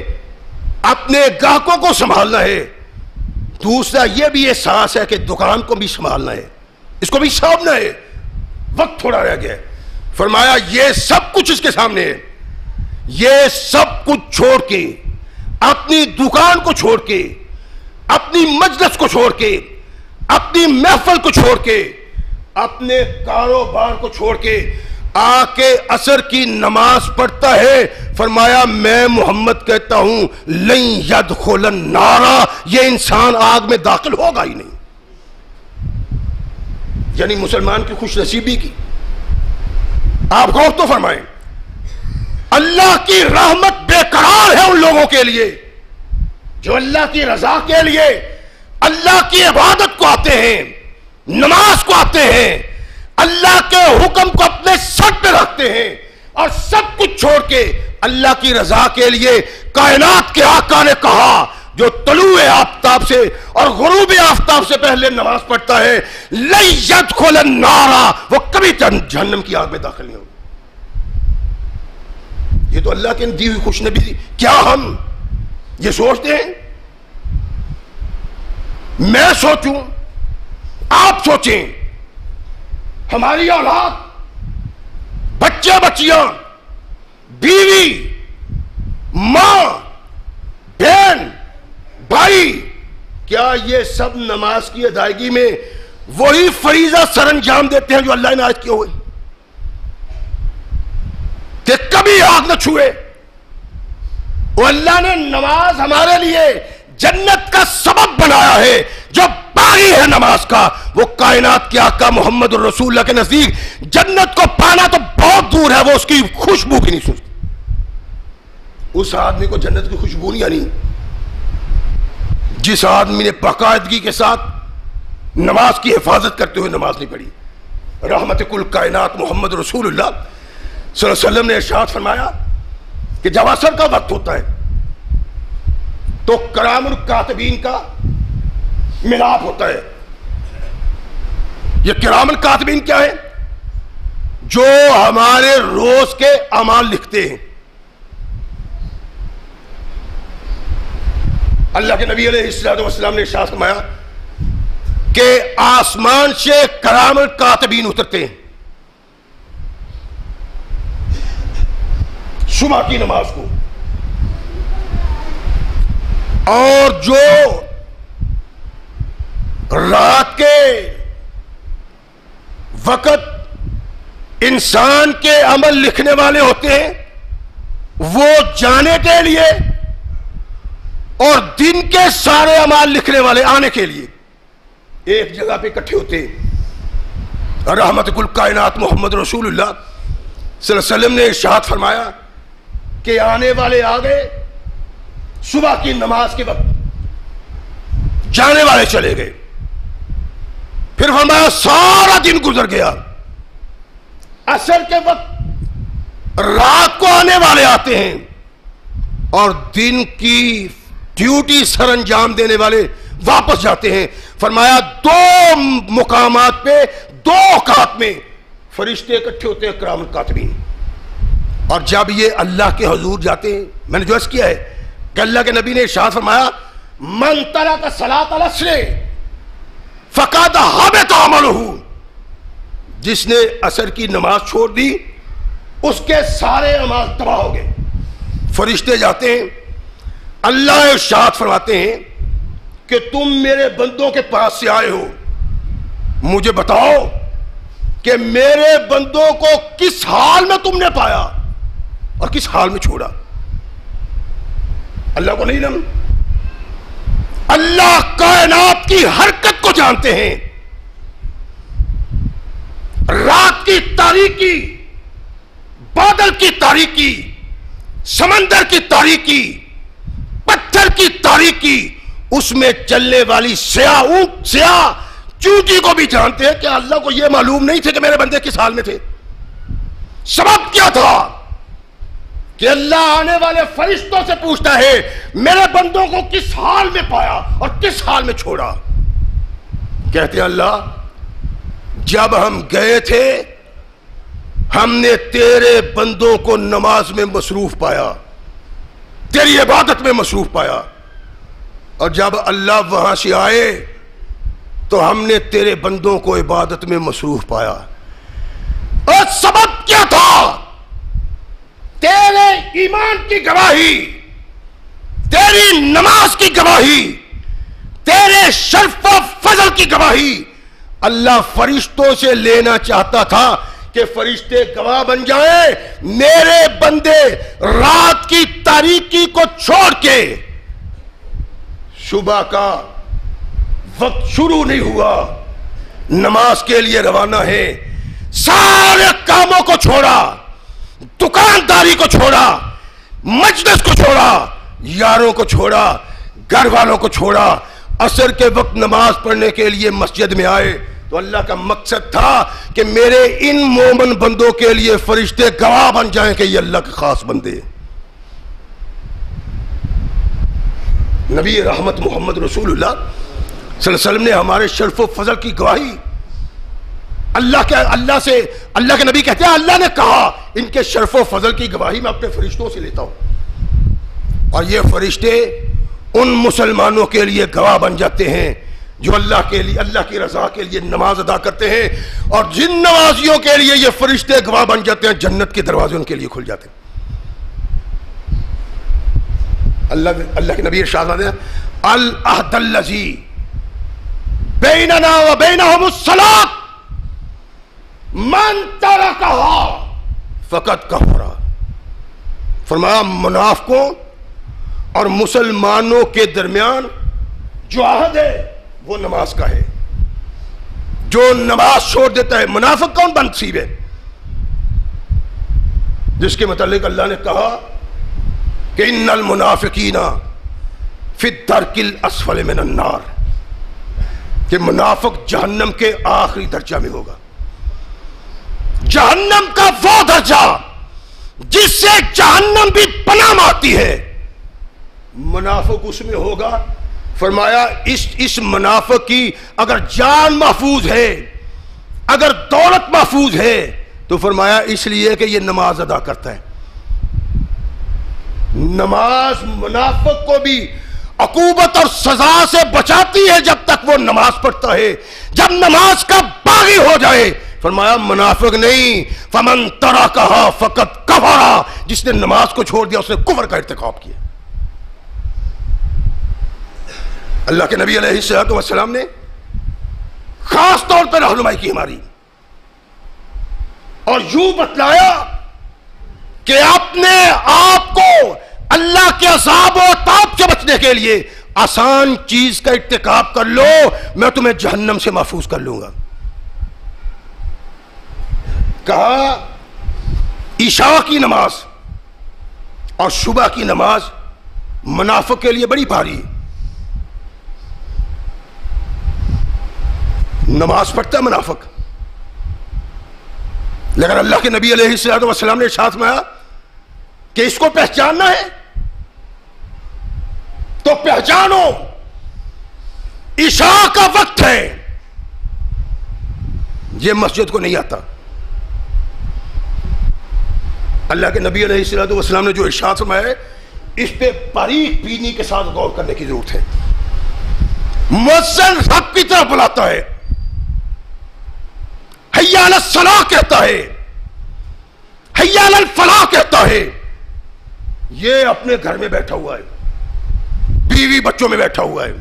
اپنے گاہکوں کو سنبھالنا ہے, دوسرا یہ بھی احساس ہے کہ دکان کو بھی سنبھالنا ہے, اس کو بھی سامنا ہے, وقت تھوڑا رہ گیا. فرمایا یہ سب کچھ اس کے سامنے ہے, یہ سب کچھ چھوڑ کے, اپنی دکان کو چھوڑ کے, اپنی مجلس کو چھوڑ کے, اپنی محفل کو چھوڑ کے, اپنے کاروبار کو چھوڑ کے آ کے عصر کی نماز پڑھتا ہے. فرمایا میں محمد کہتا ہوں لن يدخل النار, یہ انسان آگ میں داخل ہوگا ہی نہیں. یعنی مسلمان کی خوش نصیبی کی آپ غور تو فرمائیں, اللہ کی رحمت بے قرار ہے ان لوگوں کے لیے جو اللہ کی رضا کے لیے اللہ کی عبادت کو آتے ہیں, نماز کو آتے ہیں, اللہ کے حکم کو اپنے سر پہ رکھتے ہیں اور سب کچھ چھوڑ کے اللہ کی رضا کے لیے. کائنات کے آقا نے کہا جو طلوع آفتاب سے اور غروب آفتاب سے پہلے نماز پڑھتا ہے لن يدخل النار, وہ کبھی جہنم کی آگ میں داخل نہیں ہوگا. یہ تو اللہ کے دی ہوئی خوش نبی. کیا ہم یہ سوچتے ہیں؟ میں سوچوں, آپ سوچیں, ہماری اولاد, بچے بچیاں, بیوی, ماں, بہن, بھائی, کیا یہ سب نماز کی ادائیگی میں وہی فریضہ سر انجام دیتے ہیں جو اللہ نے عائد کیے ہوئے کہ کبھی آگ نہ چھوئے؟ وہ اللہ نے نماز ہمارے لیے جنت کا سبب بنایا ہے. جو باغی ہے نماز کا وہ کائنات کے آقا محمد الرسول اللہ کے نزدیک جنت کو پانا تو بہت دور ہے, وہ اس کی خوشبو بھی نہیں سنتی. اس آدمی کو جنت کی خوشبو نہیں آنی جس آدمی نے باقاعدگی کے ساتھ نماز کی حفاظت کرتے ہوئے نماز نہیں پڑھی. رحمت کل کائنات محمد رسول اللہ صلی اللہ علیہ وسلم نے ارشاد فرمایا کہ جب عصر کا وقت ہوتا ہے تو کرام الکاتبین کا ملاپ ہوتا ہے. یہ کرام الکاتبین کیا ہے؟ جو ہمارے روز کے اعمال لکھتے ہیں. اللہ کے نبی علیہ السلام نے ارشاد فرمایا کہ آسمان سے کرام الکاتبین اترتے ہیں صبح کی نماز کو، اور جو رات کے وقت انسان کے عمل لکھنے والے ہوتے ہیں وہ جانے کے لیے اور دن کے سارے اعمال لکھنے والے آنے کے لیے ایک جگہ پہ اکٹھے ہوتے ہیں. رحمت کل کائنات محمد رسول اللہ صلی اللہ علیہ وسلم نے ارشاد فرمایا کہ آنے والے آ گئے صبح کی نماز کے وقت، جانے والے چلے گئے. پھر فرمایا سارا دن گزر گیا، عصر کے وقت رات کو آنے والے آتے ہیں اور دن کی ڈیوٹی سر انجام دینے والے واپس جاتے ہیں. فرمایا دو مقامات پہ دو اوقات میں فرشتے اکٹھے ہوتے ہیں کرام الکاتبین. اور جب یہ اللہ کے حضور جاتے ہیں، میں نے جو عرض کیا ہے کہ اللہ کے نبی نے ارشاد فرمایا من ترک صلاۃ العصر فقد حبط عملہ، جس نے عصر کی نماز چھوڑ دی اس کے سارے اعمال تباہ ہو گئے. فرشتے جاتے ہیں، اللہ ارشاد فرماتے ہیں کہ تم میرے بندوں کے پاس سے آئے ہو، مجھے بتاؤ کہ میرے بندوں کو کس حال میں تم نے پایا اور کس حال میں چھوڑا. اللہ کو نہیں علم؟ اللہ کائنات کی حرکت کو جانتے ہیں. رات کی تاریکی، بادل کی تاریکی، سمندر کی تاریکی، پتھر کی تاریکی، اس میں چلنے والی سیاہ چونٹی کو بھی جانتے ہیں کہ اللہ کو یہ معلوم نہیں تھے کہ میرے بندے کس حال میں تھے. سبب کیا تھا کہ اللہ آنے والے فرشتوں سے پوچھتا ہے میرے بندوں کو کس حال میں پایا اور کس حال میں چھوڑا. کہتے ہیں اللہ جب ہم گئے تھے ہم نے تیرے بندوں کو نماز میں مصروف پایا، تیری عبادت میں مصروف پایا، اور جب اللہ وہاں سے آئے تو ہم نے تیرے بندوں کو عبادت میں مصروف پایا. اور سبب کیا تھا؟ تیرے ایمان کی گواہی، تیری نماز کی گواہی، تیرے شرف و فضل کی گواہی اللہ فرشتوں سے لینا چاہتا تھا کہ فرشتے گواہ بن جائیں میرے بندے رات کی تاریکی کو چھوڑ کے صبح کا وقت شروع نہیں ہوا نماز کے لیے روانہ ہے. سارے کاموں کو چھوڑا، دکانداری کو چھوڑا، مجلس کو چھوڑا، یاروں کو چھوڑا، گھر والوں کو چھوڑا، عصر کے وقت نماز پڑھنے کے لیے مسجد میں آئے. تو اللہ کا مقصد تھا کہ میرے ان مومن بندوں کے لیے فرشتے گواہ بن جائیں کہ یہ اللہ کے خاص بندے. نبی رحمت محمد رسول اللہ صلی اللہ علیہ وسلم نے ہمارے شرف و فضل کی گواہی اللہ کے نبی کہتے ہیں اللہ نے کہا ان کے شرف و فضل کی گواہی میں اپنے فرشتوں سے لیتا ہوں، اور یہ فرشتے ان مسلمانوں کے لیے گواہ بن جاتے ہیں جو اللہ کے لیے، اللہ کی رضا کے لیے نماز ادا کرتے ہیں، اور جن نمازیوں کے لیے یہ فرشتے گواہ بن جاتے ہیں جنت کے دروازے ان کے لیے کھل جاتے ہیں. اللہ کے نبی ارشاد فرماتے ہیں العہد الذی بیننا و بینہم الصلاۃ من ترکہا فقد کفر. فرمایا منافقوں اور مسلمانوں کے درمیان جو عہد ہے وہ نماز کا ہے. جو نماز چھوڑ دیتا ہے، منافق کون بنصیب ہے؟ جس کے متعلق اللہ نے کہا کہ ان المنافقین فی الدرک الاسفل من النار، کہ منافق جہنم کے آخری درجہ میں ہوگا، جہنم کا وہ درجہ جس سے جہنم بھی پناہ مانگتی ہے، منافق اس میں ہوگا۔ فرمایا اس منافق کی اگر جان محفوظ ہے، اگر دولت محفوظ ہے، تو فرمایا اس لیے کہ یہ نماز ادا کرتا ہے۔ نماز منافق کو بھی عقوبت اور سزا سے بچاتی ہے جب تک وہ نماز پڑھتا ہے، جب نماز کا باغی ہو جائے فرمایا منافق نہیں، فمن ترکھا فقد کفر، جس نے نماز کو چھوڑ دیا اس نے کفر کا ارتکاب کیا۔ اللہ کے نبی علیہ السلام نے خاص طور پر رہنمائی کی ہماری، اور یوں بتلایا کہ اپنے آپ کو اللہ کے عذاب و عطاب سے بچنے کے لیے آسان چیز کا ارتکاب کر لو، میں تمہیں جہنم سے محفوظ کر لوں گا۔ کہا عشاء کی نماز اور صبح کی نماز منافق کے لیے بڑی بھاری ہے۔ نماز پڑھتا ہے منافق، لیکن اللہ کے نبی علیہ السلام نے ارشاد فرمایا کہ اس کو پہچاننا ہے تو پہچانو، عشاء کا وقت ہے، یہ مسجد کو نہیں آتا۔ اللہ کے نبی علیہ السلام نے جو ارشاد فرمایا ہے اس پہ باریک بینی کے ساتھ غور کرنے کی ضرورت ہے۔ مؤذن رب کی طرف بلاتا ہے، حی علی الصلاۃ کہتا ہے، حی علی الفلاح کہتا ہے، یہ اپنے گھر میں بیٹھا ہوا ہے، بیوی بچوں میں بیٹھا ہوا ہے،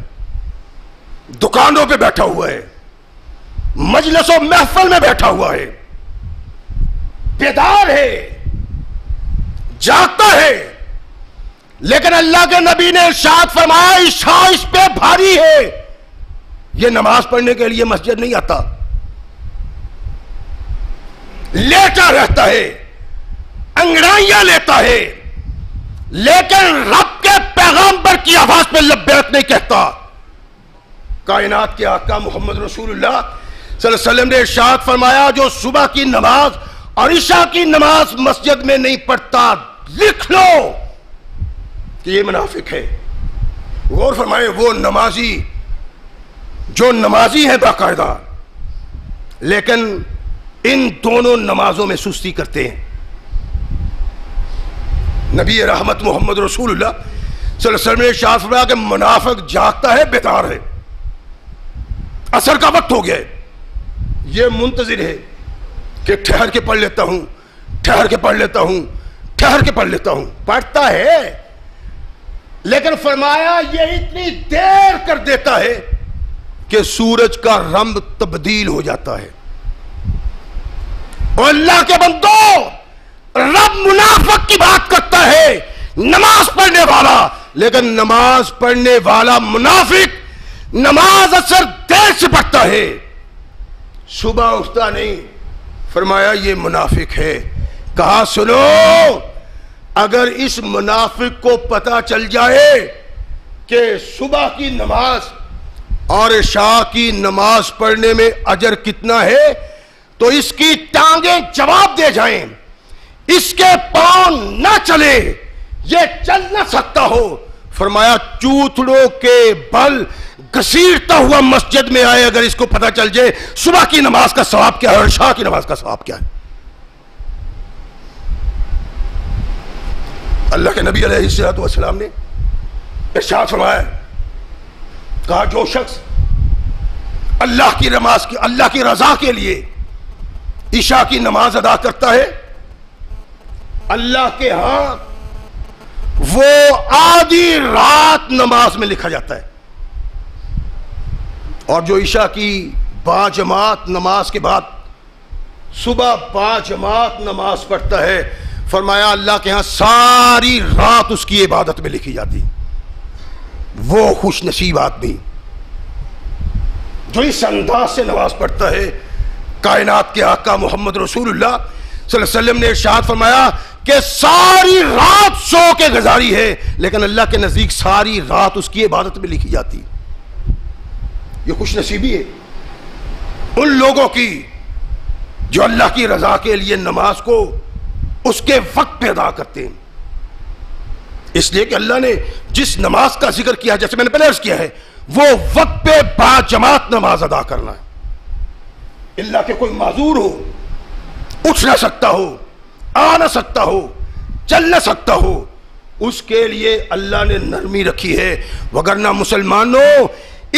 دکانوں پہ بیٹھا ہوا ہے، مجلس و محفل میں بیٹھا ہوا ہے، بیدار ہے، جاگتا ہے، لیکن اللہ کے نبی نے ارشاد فرمایا عشاء اس پہ بھاری ہے، یہ نماز پڑھنے کے لیے مسجد نہیں آتا، لیٹا رہتا ہے، انگڑائیاں لیتا ہے، لیکن رب کے پیغمبر کی آواز پہ لبیک نہیں کہتا۔ کائنات کے آقا محمد رسول اللہ صلی اللہ علیہ وسلم نے ارشاد فرمایا جو صبح کی نماز اور عشاء کی نماز مسجد میں نہیں پڑھتا، لکھ لو کہ یہ منافق ہے۔ غور فرمائے، وہ نمازی جو نمازی ہیں باقاعدہ، لیکن ان دونوں نمازوں میں سستی کرتے ہیں۔ نبی رحمت محمد رسول اللہ صلی اللہ علیہ وسلم نے ارشاد فرمایا کہ منافق جاگتا ہے، بیدار ہے، عصر کا وقت ہو گیا ہے، یہ منتظر ہے کہ ٹھہر کے پڑھ لیتا ہوں، ٹھہر کے پڑھ لیتا ہوں، ٹھہر کے پڑھ لیتا ہوں، پڑھتا ہے، لیکن فرمایا یہ اتنی دیر کر دیتا ہے کہ سورج کا رنگ تبدیل ہو جاتا ہے۔ اور اللہ کے بندو، رب منافق کی بات کرتا ہے، نماز پڑھنے والا، لیکن نماز پڑھنے والا منافق نماز اثر دیر سے پڑھتا ہے، صبح اٹھتا نہیں، فرمایا یہ منافق ہے۔ کہا سنو، اگر اس منافق کو پتہ چل جائے کہ صبح کی نماز اور عشاء کی نماز پڑھنے میں اجر کتنا ہے تو اس کی ٹانگیں جواب دے جائیں، اس کے پاؤں نہ چلے، یہ چل نہ سکتا ہو، فرمایا چوتڑوں کے بل گھسیٹتا ہوا مسجد میں آئے، اگر اس کو پتہ چل جائے صبح کی نماز کا ثواب کیا ہے اور عشاء کی نماز کا ثواب کیا ہے۔ اللہ کے نبی علیہ السلام نے ارشاد فرمایا، کہا جو شخص اللہ کی نماز کی، اللہ کی رضا کے لیے عشاء کی نماز ادا کرتا ہے، اللہ کے ہاں وہ آدھی رات نماز میں لکھا جاتا ہے، اور جو عشاء کی باجماعت نماز کے بعد صبح باجماعت نماز پڑھتا ہے، فرمایا اللہ کے ہاں ساری رات اس کی عبادت میں لکھی جاتی۔ وہ خوش نصیب آدمی جو اس انداز سے نماز پڑھتا ہے۔ کائنات کے آقا محمد رسول اللہ صلی اللہ علیہ وسلم نے ارشاد فرمایا کہ ساری رات سو کے غزاری ہے، لیکن اللہ کے نزدیک ساری رات اس کی عبادت میں لکھی جاتی. یہ خوش نصیبی ہے ان لوگوں کی جو اللہ کی رضا کے لیے نماز کو اس کے وقت پہ ادا کرتے ہیں. اس لیے کہ اللہ نے جس نماز کا ذکر کیا، جیسے میں نے پہلے عرض کیا ہے، وہ وقت پہ با جماعت نماز ادا کرنا ہے. اللہ کے کوئی معذور ہو، اٹھ نہ سکتا ہو، آ نہ سکتا ہو، چل نہ سکتا ہو، اس کے لیے اللہ نے نرمی رکھی ہے. وگرنہ مسلمانوں،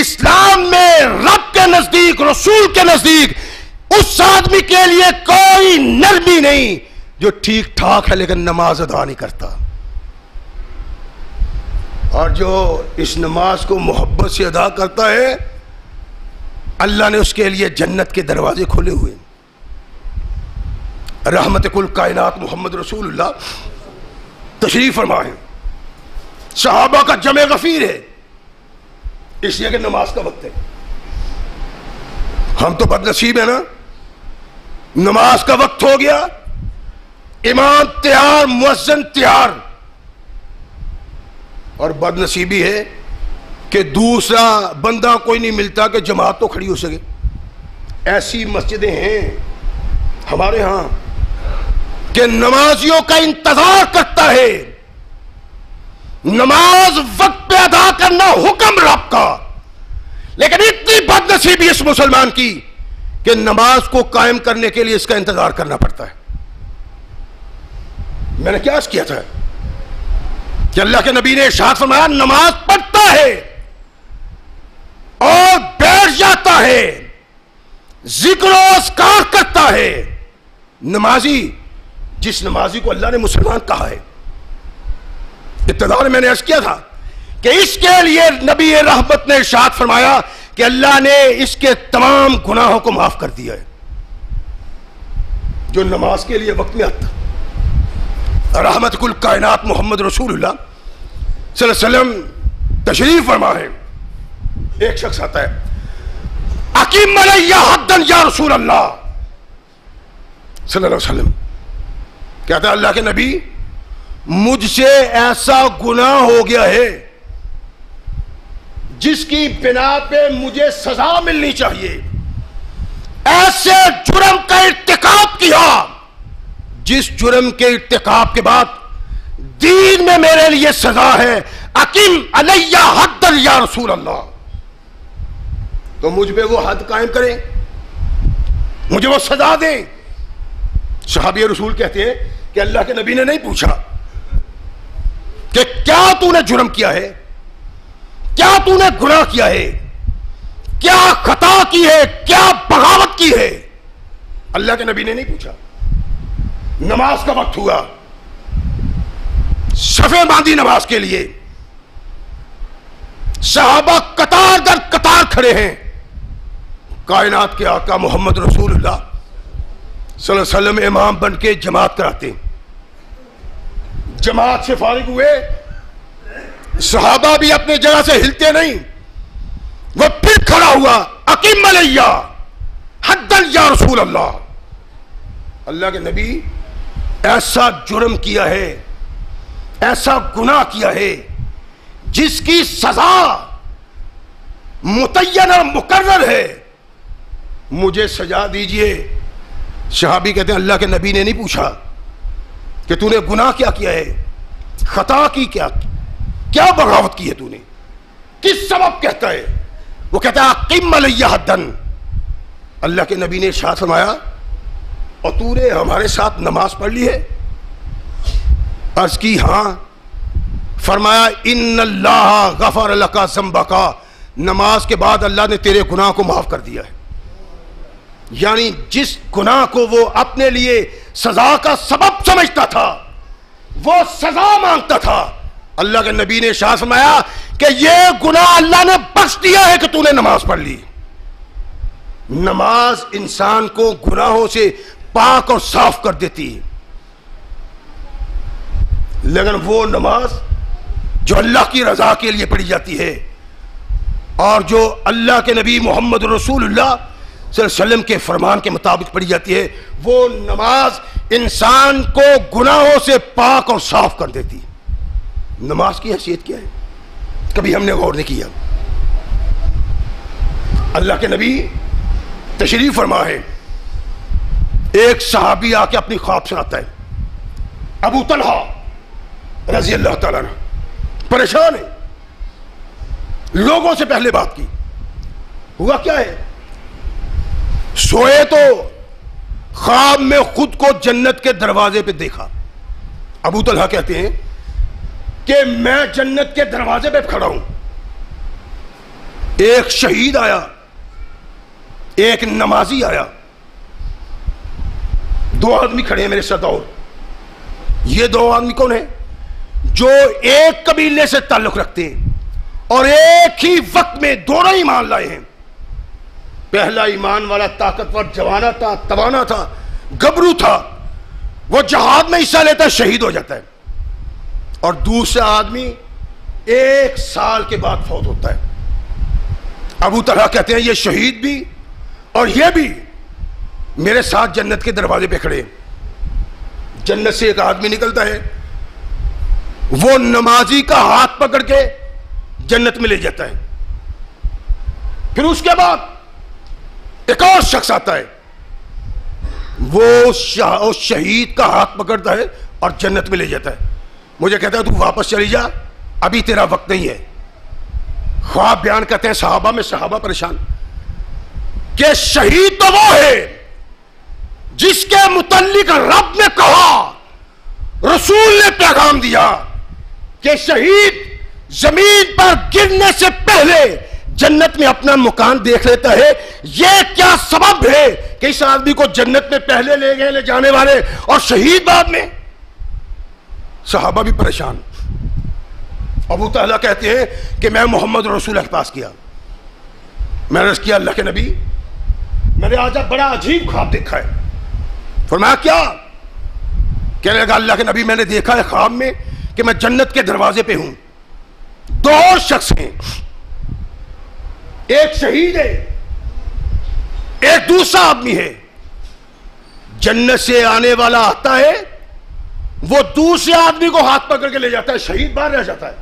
اسلام میں رب کے نزدیک، رسول کے نزدیک اس آدمی کے لیے کوئی نرمی نہیں جو ٹھیک ٹھاک ہے لیکن نماز ادا نہیں کرتا. اور جو اس نماز کو محبت سے ادا کرتا ہے، اللہ نے اس کے لیے جنت کے دروازے کھولے ہوئے. رحمت کل کائنات محمد رسول اللہ تشریف فرما ہے، صحابہ کا جمع غفیر ہے، اس لیے کہ نماز کا وقت ہے. ہم تو بد نصیب ہیں نا، نماز کا وقت ہو گیا، امام تیار، مؤذن تیار، اور بد نصیبی ہے کہ دوسرا بندہ کوئی نہیں ملتا کہ جماعت تو کھڑی ہو سکے. ایسی مسجدیں ہیں ہمارے ہاں کہ نمازیوں کا انتظار کرتا ہے. نماز وقت پہ ادا کرنا حکم رب کا، لیکن اتنی بد نصیبی اس مسلمان کی کہ نماز کو قائم کرنے کے لیے اس کا انتظار کرنا پڑتا ہے. میں نے کیا عرض کیا تھا کہ اللہ کے نبی نے ارشاد فرمایا، نماز پڑھتا ہے اور بیٹھ جاتا ہے، ذکر و اذکار کرتا ہے. نمازی، جس نمازی کو اللہ نے مسلمان کہا ہے، ابتدا میں نے عرض کیا تھا کہ اس کے لیے نبی رحمت نے ارشاد فرمایا کہ اللہ نے اس کے تمام گناہوں کو معاف کر دیا ہے. جو نماز کے لیے وقت میں آتا، رحمت کل کائنات محمد رسول اللہ صلی اللہ علیہ وسلم تشریف فرما ہے. ایک شخص آتا ہے، اقیم علی حدن یا رسول اللہ صلی اللہ علیہ وسلم، کہتا ہے اللہ کے نبی، مجھ سے ایسا گناہ ہو گیا ہے جس کی بنا پہ مجھے سزا ملنی چاہیے، ایسے جرم کا ارتکاب کیا جس جرم کے ارتکاب کے بعد دین میں میرے لیے سزا ہے. اقیم علی حد یا رسول اللہ، تو مجھ پہ وہ حد قائم کریں، مجھے وہ سزا دیں. صحابی رسول کہتے ہیں کہ اللہ کے نبی نے نہیں پوچھا کہ کیا تو نے جرم کیا ہے، کیا تو نے گناہ کیا ہے، کیا خطا کی ہے، کیا بغاوت کی ہے. اللہ کے نبی نے نہیں پوچھا. نماز کا وقت ہوا، صفیں باندھی نماز کے لیے، صحابہ قطار در قطار کھڑے ہیں. کائنات کے آقا محمد رسول اللہ صلی اللہ علیہ وسلم امام بن کے جماعت کراتے ہیں. جماعت سے فارغ ہوئے، صحابہ بھی اپنے جگہ سے ہلتے نہیں، وہ پھر کھڑا ہوا، اقیم علی حدن یا رسول اللہ. اللہ کے نبی، ایسا جرم کیا ہے، ایسا گناہ کیا ہے جس کی سزا متعین اور مقرر ہے، مجھے سزا دیجئے. صحابی کہتے ہیں اللہ کے نبی نے نہیں پوچھا کہ تو نے گناہ کیا کیا ہے، خطا کی کیا بغاوت کی ہے، تو نے کس سبب کہتا ہے. وہ کہتا ہے اقیم علی حدن. اللہ کے نبی نے ارشاد فرمایا، اور تو نے ہمارے ساتھ نماز پڑھ لی ہے؟ عرض کی ہاں. فرمایا ان اللہ غفر لک ذنبک، نماز کے بعد اللہ نے تیرے گناہ کو معاف کر دیا ہے. یعنی جس گناہ کو وہ اپنے لیے سزا کا سبب سمجھتا تھا، وہ سزا مانگتا تھا، اللہ کے نبی نے ارشاد فرمایا کہ یہ گناہ اللہ نے بخش دیا ہے کہ تو نے نماز پڑھ لی. نماز انسان کو گناہوں سے پاک اور صاف کر دیتی ہے، لیکن وہ نماز جو اللہ کی رضا کے لیے پڑھی جاتی ہے اور جو اللہ کے نبی محمد رسول اللہ صلی اللہ علیہ وسلم کے فرمان کے مطابق پڑھی جاتی ہے، وہ نماز انسان کو گناہوں سے پاک اور صاف کر دیتی ہے. نماز کی حیثیت کیا ہے؟ کبھی ہم نے غور نہیں کیا. اللہ کے نبی تشریف فرما ہے, ایک صحابی آ کے اپنی خواب سناتا ہے. ابو طلحہ رضی اللہ تعالیٰ عنہ پریشان ہے, لوگوں سے پہلے بات کی. ہوا کیا ہے؟ سوئے تو خواب میں خود کو جنت کے دروازے پہ دیکھا. ابو طلحہ کہتے ہیں کہ میں جنت کے دروازے پہ کھڑا ہوں, ایک شہید آیا, ایک نمازی آیا, دو آدمی کھڑے ہیں میرے ساتھ. اور یہ دو آدمی کون ہیں؟ جو ایک قبیلے سے تعلق رکھتے ہیں اور ایک ہی وقت میں دونوں ایمان لائے ہیں. پہلا ایمان والا طاقتور جوانا تھا, توانا تھا, گبرو تھا, وہ جہاد میں حصہ لیتا ہے, شہید ہو جاتا ہے. اور دوسرا آدمی 1 سال کے بعد فوت ہوتا ہے. ابو طلحہ کہتے ہیں یہ شہید بھی اور یہ بھی میرے ساتھ جنت کے دروازے پہ کھڑے. جنت سے ایک آدمی نکلتا ہے, وہ نمازی کا ہاتھ پکڑ کے جنت میں لے جاتا ہے. پھر اس کے بعد ایک اور شخص آتا ہے, وہ شہید کا ہاتھ پکڑتا ہے اور جنت میں لے جاتا ہے. مجھے کہتا ہے تو واپس چلی جا, ابھی تیرا وقت نہیں ہے. خواب بیان کرتے ہیں صحابہ میں, صحابہ پریشان کہ شہید تو وہ ہے جس کے متعلق رب نے کہا, رسول نے پیغام دیا کہ شہید زمین پر گرنے سے پہلے جنت میں اپنا مکان دیکھ لیتا ہے. یہ کیا سبب ہے کہ اس آدمی کو جنت میں پہلے لے گئے لے جانے والے اور شہید بعد میں؟ صحابہ بھی پریشان. ابو طلحہ کہتے ہیں کہ میں محمد رسول اللہ کے پاس کیا, میں نے عرض کیا اللہ کے نبی میں نے آج بڑا عجیب خواب دیکھا ہے. فرمایا کیا؟ کہنے لگا اللہ کے نبی میں نے دیکھا ہے خواب میں کہ میں جنت کے دروازے پہ ہوں, 2 شخص ہیں, ایک شہید ہے, ایک دوسرا آدمی ہے. جنت سے آنے والا آتا ہے, وہ دوسرے آدمی کو ہاتھ پکڑ کے لے جاتا ہے, شہید باہر رہ جاتا ہے.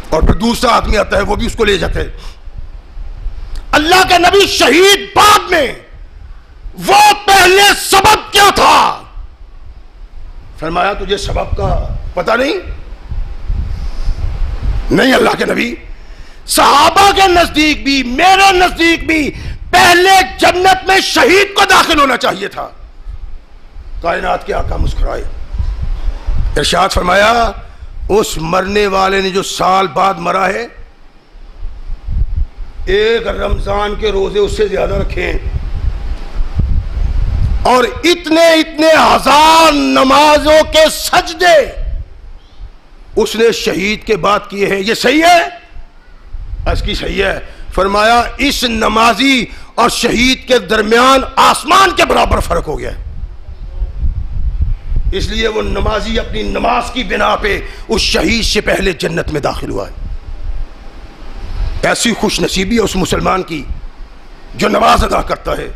اور پھر دوسرا آدمی آتا ہے, وہ بھی اس کو لے جاتا ہے. اللہ کے نبی شہید بعد میں, وہ پہلے سبب کیا تھا؟ فرمایا تجھے سبب کا پتہ نہیں؟ نہیں اللہ کے نبی, صحابہ کے نزدیک بھی میرے نزدیک بھی پہلے جنت میں شہید کو داخل ہونا چاہیے تھا. کائنات کے آقا مسکرائے, ارشاد فرمایا اس مرنے والے نے جو سال بعد مرا ہے, ایک رمضان کے روزے اس سے زیادہ رکھے ہیں اور اتنے ہزار نمازوں کے سجدے اس نے شہید کے بعد کیے ہیں. یہ صحیح ہے؟ اس کی صحیح ہے. فرمایا اس نمازی اور شہید کے درمیان آسمان کے برابر فرق ہو گیا ہے. اس لیے وہ نمازی اپنی نماز کی بنا پہ اس شہید سے پہلے جنت میں داخل ہوا ہے. ایسی خوش نصیبی ہے اس مسلمان کی جو نماز ادا کرتا ہے,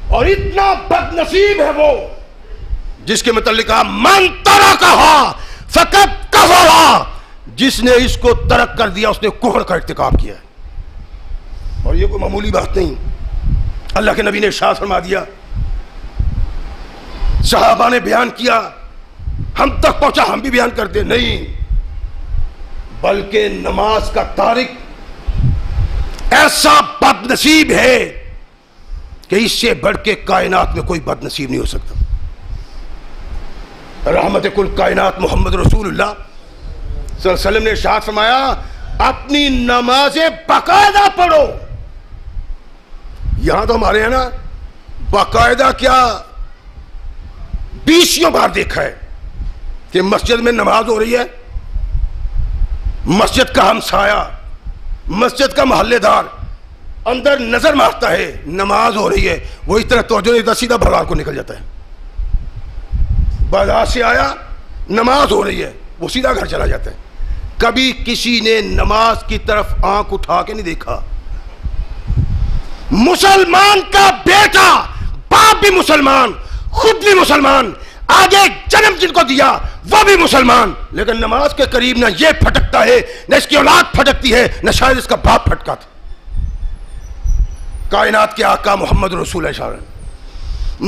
اور اتنا بد نصیب ہے وہ جس کے متعلق من ترکہا فقد کفر, جس نے اس کو ترک کر دیا اس نے کفر کا ارتکاب کیا ہے. اور یہ کوئی معمولی بات نہیں. اللہ کے نبی نے ارشاد فرما دیا, صحابہ نے بیان کیا, ہم تک پہنچا, ہم بھی بیان کرتے نہیں, بلکہ نماز کا تارک ایسا بد نصیب ہے کہ اس سے بڑھ کے کائنات میں کوئی بد نصیب نہیں ہو سکتا. رحمت کل کائنات محمد رسول اللہ صلی اللہ علیہ وسلم نے ارشاد فرمایا اپنی نمازیں باقاعدہ پڑھو. یہاں تو ہمارے ہیں نا, باقاعدہ کیا 20 بار دیکھا ہے کہ مسجد میں نماز ہو رہی ہے, مسجد کا ہمسایہ, مسجد کا محلے دار اندر نظر مارتا ہے نماز ہو رہی ہے, وہ اس طرح توجہ نہیں دیتا, سیدھا بازار کو نکل جاتا ہے. بازار سے آیا, نماز ہو رہی ہے, وہ سیدھا گھر چلا جاتا ہے. کبھی کسی نے نماز کی طرف آنکھ اٹھا کے نہیں دیکھا. مسلمان کا بیٹا, باپ بھی مسلمان, خود بھی مسلمان, آگے جنم جن کو دیا وہ بھی مسلمان، لیکن نماز کے قریب نہ یہ پھٹکتا ہے، نہ اس کی اولاد پھٹکتی ہے، نہ شاید اس کا باپ پھٹکا تھا۔ کائنات کے آقا محمد رسول اللہ صلی اللہ علیہ وسلم،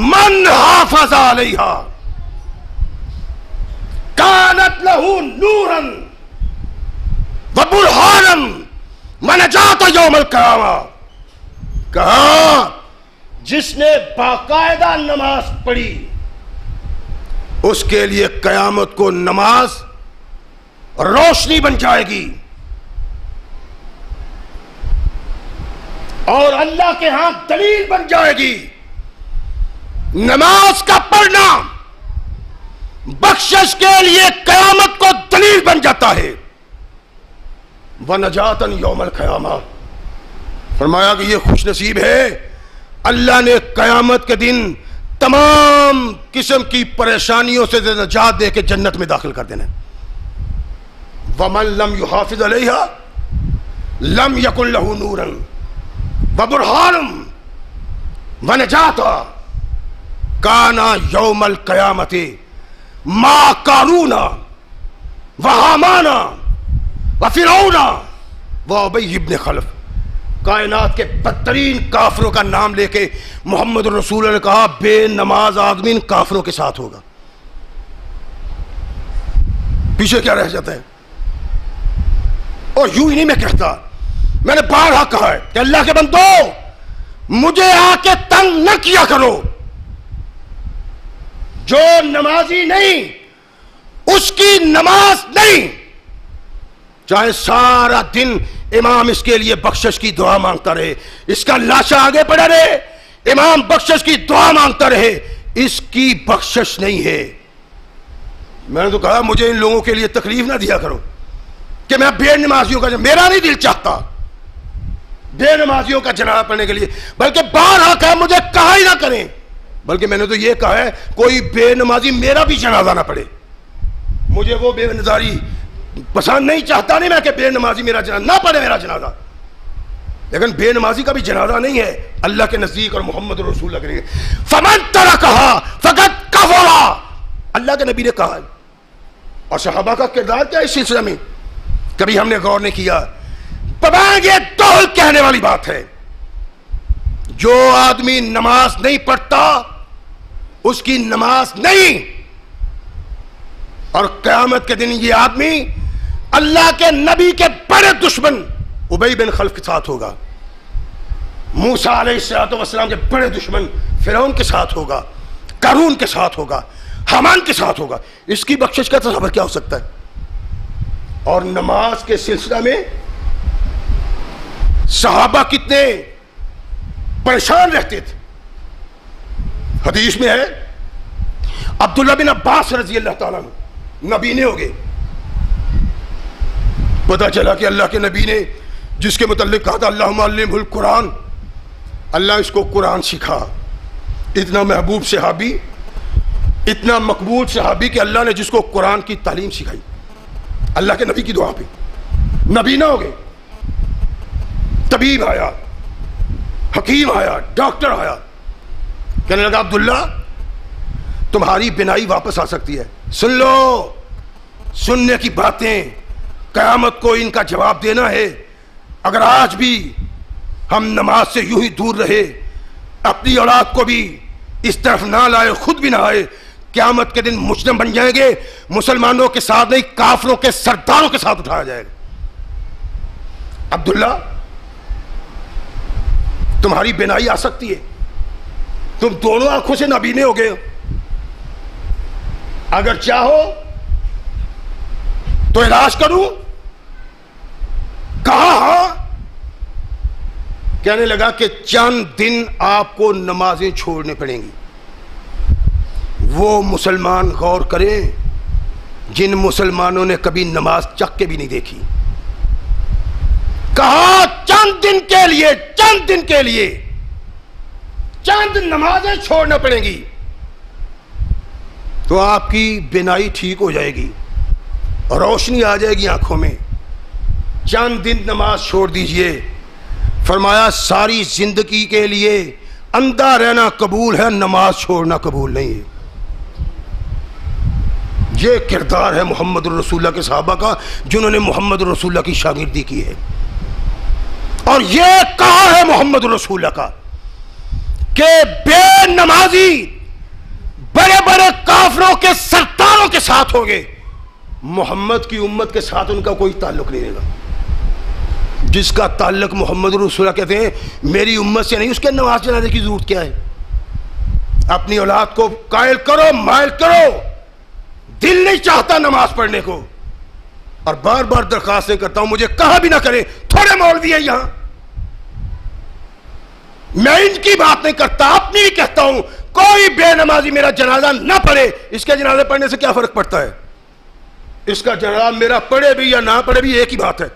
من حافظ علیہا کانت لہو نورا وبرہانا ونجات یوم القیامہ، کہا جس نے باقاعدہ نماز پڑھی اس کے لیے قیامت کو نماز روشنی بن جائے گی، اور اللہ کے ہاں دلیل بن جائے گی۔ نماز کا پڑھنا بخشش کے لیے قیامت کو دلیل بن جاتا ہے۔ وَنَجَاتًا يَوْمَ الْقِيَامَةِ، فرمایا کہ یہ خوش نصیب ہے اللہ نے قیامت کے دن تمام قسم کی پریشانیوں سے نجات دے کے جنت میں داخل کر دینا۔ وَمَن لَمْ يُحَافِظْ عَلَيْهَا لَمْ يَكُنْ لَهُ نُورًا وَبُرْهَانًا وَنَجَاتًا كَانَ يَوْمَ الْقِيَامَةِ مَعَ قَارُونَ وَهَامَانَ وَفِرْعَوْنَ وَأُبَيِّ بْنِ خَلَف، کائنات کے بدترین کافروں کا نام لے کے محمد رسول اللہ نے کہا بے نماز آدمی ان کافروں کے ساتھ ہوگا۔ پیچھے کیا رہ جاتا ہے؟ اور یوں ہی نہیں میں کہتا، میں نے بارہا کہا ہے کہ اللہ کے بندو مجھے آ کے تنگ نہ کیا کرو، جو نمازی نہیں اس کی نماز نہیں، چاہے سارا دن امام اس کے لیے بخشش کی دعا مانگتا رہے، اس کا لاشا آگے پڑا رہے، امام بخشش کی دعا مانگتا رہے، اس کی بخشش نہیں ہے۔ میں نے تو کہا مجھے ان لوگوں کے لیے تکلیف نہ دیا کرو کہ میں بے نمازیوں کا، میرا نہیں دل چاہتا بے نمازیوں کا جنازہ پڑھنے کے لیے، بلکہ بارہا کہا مجھے کہا ہی نہ کریں، بلکہ میں نے تو یہ کہا ہے کوئی بے نمازی میرا بھی جنازہ نہ پڑھے، مجھے وہ بے نظاری پسند نہیں، چاہتا نہیں میں کہ بے نمازی میرا جنازہ نہ پڑھے میرا جنازہ، لیکن بے نمازی کا بھی جنازہ نہیں ہے اللہ کے نزدیک اور محمد رسول اللہ کے لیے۔ فمن ترکھا فقد کفر، اللہ کے نبی نے کہا ہے، اور صحابہ کا کردار کیا اس سلسلے میں کبھی ہم نے غور نہیں کیا۔ یہ دوہل کہنے والی بات ہے، جو آدمی نماز نہیں پڑھتا اس کی نماز نہیں، اور قیامت کے دن یہ آدمی اللہ کے نبی کے بڑے دشمن ابی بن خلف کے ساتھ ہوگا، موسیٰ علیہ السلام کے بڑے دشمن فرعون کے ساتھ ہوگا، قارون کے ساتھ ہوگا، حامان کے ساتھ ہوگا۔ اس کی بخشش کا تصور کیا ہو سکتا ہے؟ اور نماز کے سلسلہ میں صحابہ کتنے پریشان رہتے تھے۔ حدیث میں ہے عبداللہ بن عباس رضی اللہ تعالیٰ نبی نے ہو گئے، پتا چلا کہ اللہ کے نبی نے جس کے متعلق کہا تھا اللہم علمہ القرآن، اللہ اس کو قرآن سکھا۔ اتنا محبوب صحابی، اتنا مقبول صحابی کہ اللہ نے جس کو قرآن کی تعلیم سکھائی اللہ کے نبی کی دعا پہ، نبی نہ ہو گئے، طبیب آیا، حکیم آیا، ڈاکٹر آیا، کہنے لگا عبداللہ تمہاری بینائی واپس آ سکتی ہے، سن لو، سننے کی باتیں، قیامت کو ان کا جواب دینا ہے۔ اگر آج بھی ہم نماز سے یوں ہی دور رہے، اپنی اولاد کو بھی اس طرف نہ لائے، خود بھی نہ آئے، قیامت کے دن مجرم بن جائیں گے، مسلمانوں کے ساتھ نہیں کافروں کے سرداروں کے ساتھ اٹھایا جائے گا۔ عبداللہ تمہاری بینائی آ سکتی ہے، تم دونوں آنکھوں سے نابینے ہو گئے ہو، اگر چاہو تو علاج کروں؟ کہا ہاں۔ کہنے لگا کہ چند دن آپ کو نمازیں چھوڑنے پڑیں گی۔ وہ مسلمان غور کریں جن مسلمانوں نے کبھی نماز چکھ کے بھی نہیں دیکھی، کہا چند دن کے لیے، چند دن کے لیے چند نمازیں چھوڑنا پڑیں گی تو آپ کی بینائی ٹھیک ہو جائے گی، روشنی آ جائے گی آنکھوں میں۔ چند دن نماز چھوڑ دیجئے، فرمایا ساری زندگی کے لیے اندھا رہنا قبول ہے، نماز چھوڑنا قبول نہیں ہے۔ یہ کردار ہے محمد الرسول اللہ کے صحابہ کا جنہوں نے محمد الرسول اللہ کی شاگردی کی ہے. اور یہ کہا ہے محمد الرسول اللہ کا کہ بے نمازی بڑے بڑے کافروں کے سرداروں کے ساتھ ہوں گے، محمد کی امت کے ساتھ ان کا کوئی تعلق نہیں رہے گا. جس کا تعلق محمد الرسول اللہ کہتے ہیں میری امت سے نہیں، اس کے نماز جنازے کی ضرورت کیا ہے؟ اپنی اولاد کو قائل کرو، مائل کرو، دل نہیں چاہتا نماز پڑھنے کو. اور بار بار درخواستیں کرتا ہوں، مجھے کہا بھی نہ کرے، تھوڑے مولوی ہیں یہاں، میں ان کی بات نہیں کرتا، اپنی بھی کہتا ہوں، کوئی بے نمازی میرا جنازہ نہ پڑھے. اس کے جنازے پڑھنے سے کیا فرق پڑتا ہے؟ اس کا جنازہ میرا پڑھے بھی یا نہ پڑھے بھی ایک ہی بات ہے.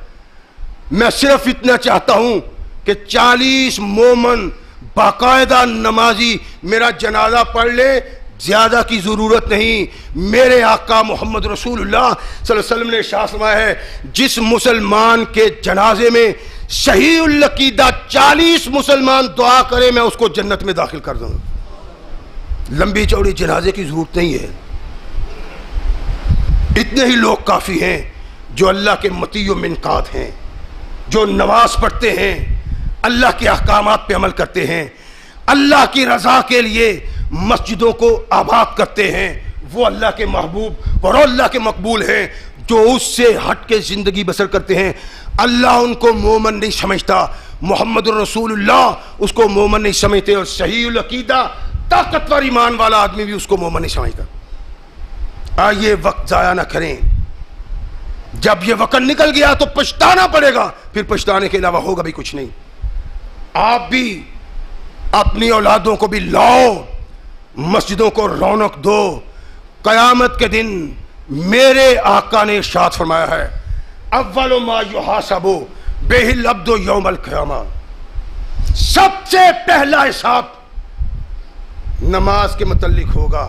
میں صرف اتنا چاہتا ہوں کہ 40 مومن باقاعدہ نمازی میرا جنازہ پڑھ لے، زیادہ کی ضرورت نہیں. میرے آقا محمد رسول اللہ صلی اللہ علیہ وسلم نے ارشاد فرمایا ہے جس مسلمان کے جنازے میں صحیح العقیدہ 40 مسلمان دعا کرے میں اس کو جنت میں داخل کر دوں گا. لمبی چوڑی جنازے کی ضرورت نہیں ہے. اتنے ہی لوگ کافی ہیں جو اللہ کے مطیع و منقاد ہیں، جو نماز پڑھتے ہیں، اللہ کے احکامات پہ عمل کرتے ہیں، اللہ کی رضا کے لیے مسجدوں کو آباد کرتے ہیں. وہ اللہ کے محبوب اور اللہ کے مقبول ہیں. جو اس سے ہٹ کے زندگی بسر کرتے ہیں، اللہ ان کو مومن نہیں سمجھتا، محمد الرسول اللہ اس کو مومن نہیں سمجھتے، اور صحیح العقیدہ طاقتور ایمان والا آدمی بھی اس کو مومن نہیں سمجھتا. آئیے وقت ضائع نہ کریں. جب یہ وقت نکل گیا تو پچھتانا پڑے گا، پھر پچھتانے کے علاوہ ہوگا بھی کچھ نہیں. آپ بھی اپنی اولادوں کو بھی لاؤ، مسجدوں کو رونق دو. قیامت کے دن میرے آقا نے ارشاد فرمایا ہے اول ما یحاسب بہ العبد یوم القیامہ، سب سے پہلا حساب نماز کے متعلق ہوگا.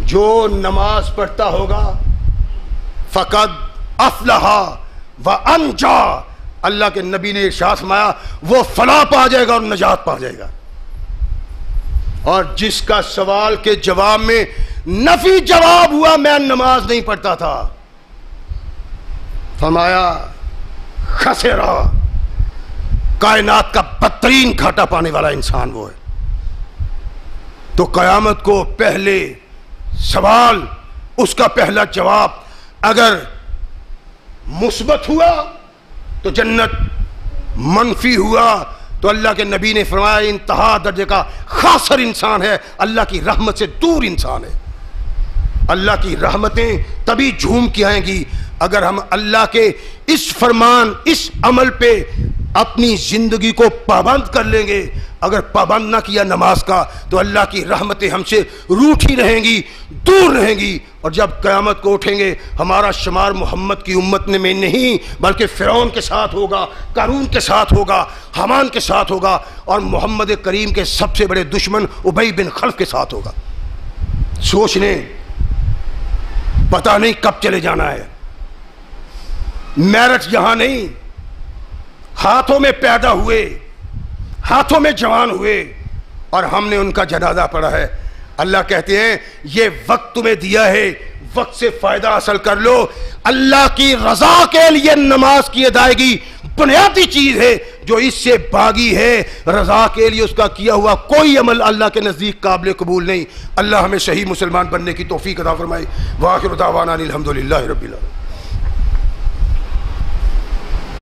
جو نماز پڑھتا ہوگا فقد افلح وانجا، اللہ کے نبی نے ارشاد فرمایا وہ فلاح پا جائے گا اور نجات پا جائے گا. اور جس کا سوال کے جواب میں نفی جواب ہوا میں نماز نہیں پڑھتا تھا، فرمایا خسرا، کائنات کا بدترین گھاٹا پانے والا انسان وہ ہے. تو قیامت کو پہلے سوال، اس کا پہلا جواب اگر مثبت ہوا تو جنت، منفی ہوا تو اللہ کے نبی نے فرمایا انتہا درجے کا خاسر انسان ہے، اللہ کی رحمت سے دور انسان ہے. اللہ کی رحمتیں تبھی جھوم کے آئیں گی اگر ہم اللہ کے اس فرمان، اس عمل پہ اپنی زندگی کو پابند کر لیں گے. اگر پابند نہ کیا نماز کا تو اللہ کی رحمتیں ہم سے روٹھی رہیں گی، دور رہیں گی. اور جب قیامت کو اٹھیں گے ہمارا شمار محمد کی امت میں نہیں بلکہ فرعون کے ساتھ ہوگا، قارون کے ساتھ ہوگا، حامان کے ساتھ ہوگا، اور محمد کریم کے سب سے بڑے دشمن ابی بن خلف کے ساتھ ہوگا. سوچ لیں، پتہ نہیں کب چلے جانا ہے. میرٹھ یہاں نہیں، ہاتھوں میں پیدا ہوئے، ہاتھوں میں جوان ہوئے، اور ہم نے ان کا جنازہ پڑھا ہے. اللہ کہتے ہیں یہ وقت تمہیں دیا ہے، وقت سے فائدہ حاصل کر لو. اللہ کی رضا کے لیے نماز کی ادائیگی بنیادی چیز ہے. جو اس سے باغی ہے رضا کے لیے اس کا کیا ہوا کوئی عمل اللہ کے نزدیک قابل قبول نہیں. اللہ ہمیں صحیح مسلمان بننے کی توفیق عطا فرمائے. وآخر دعوانا الحمدللہ رب العالمین.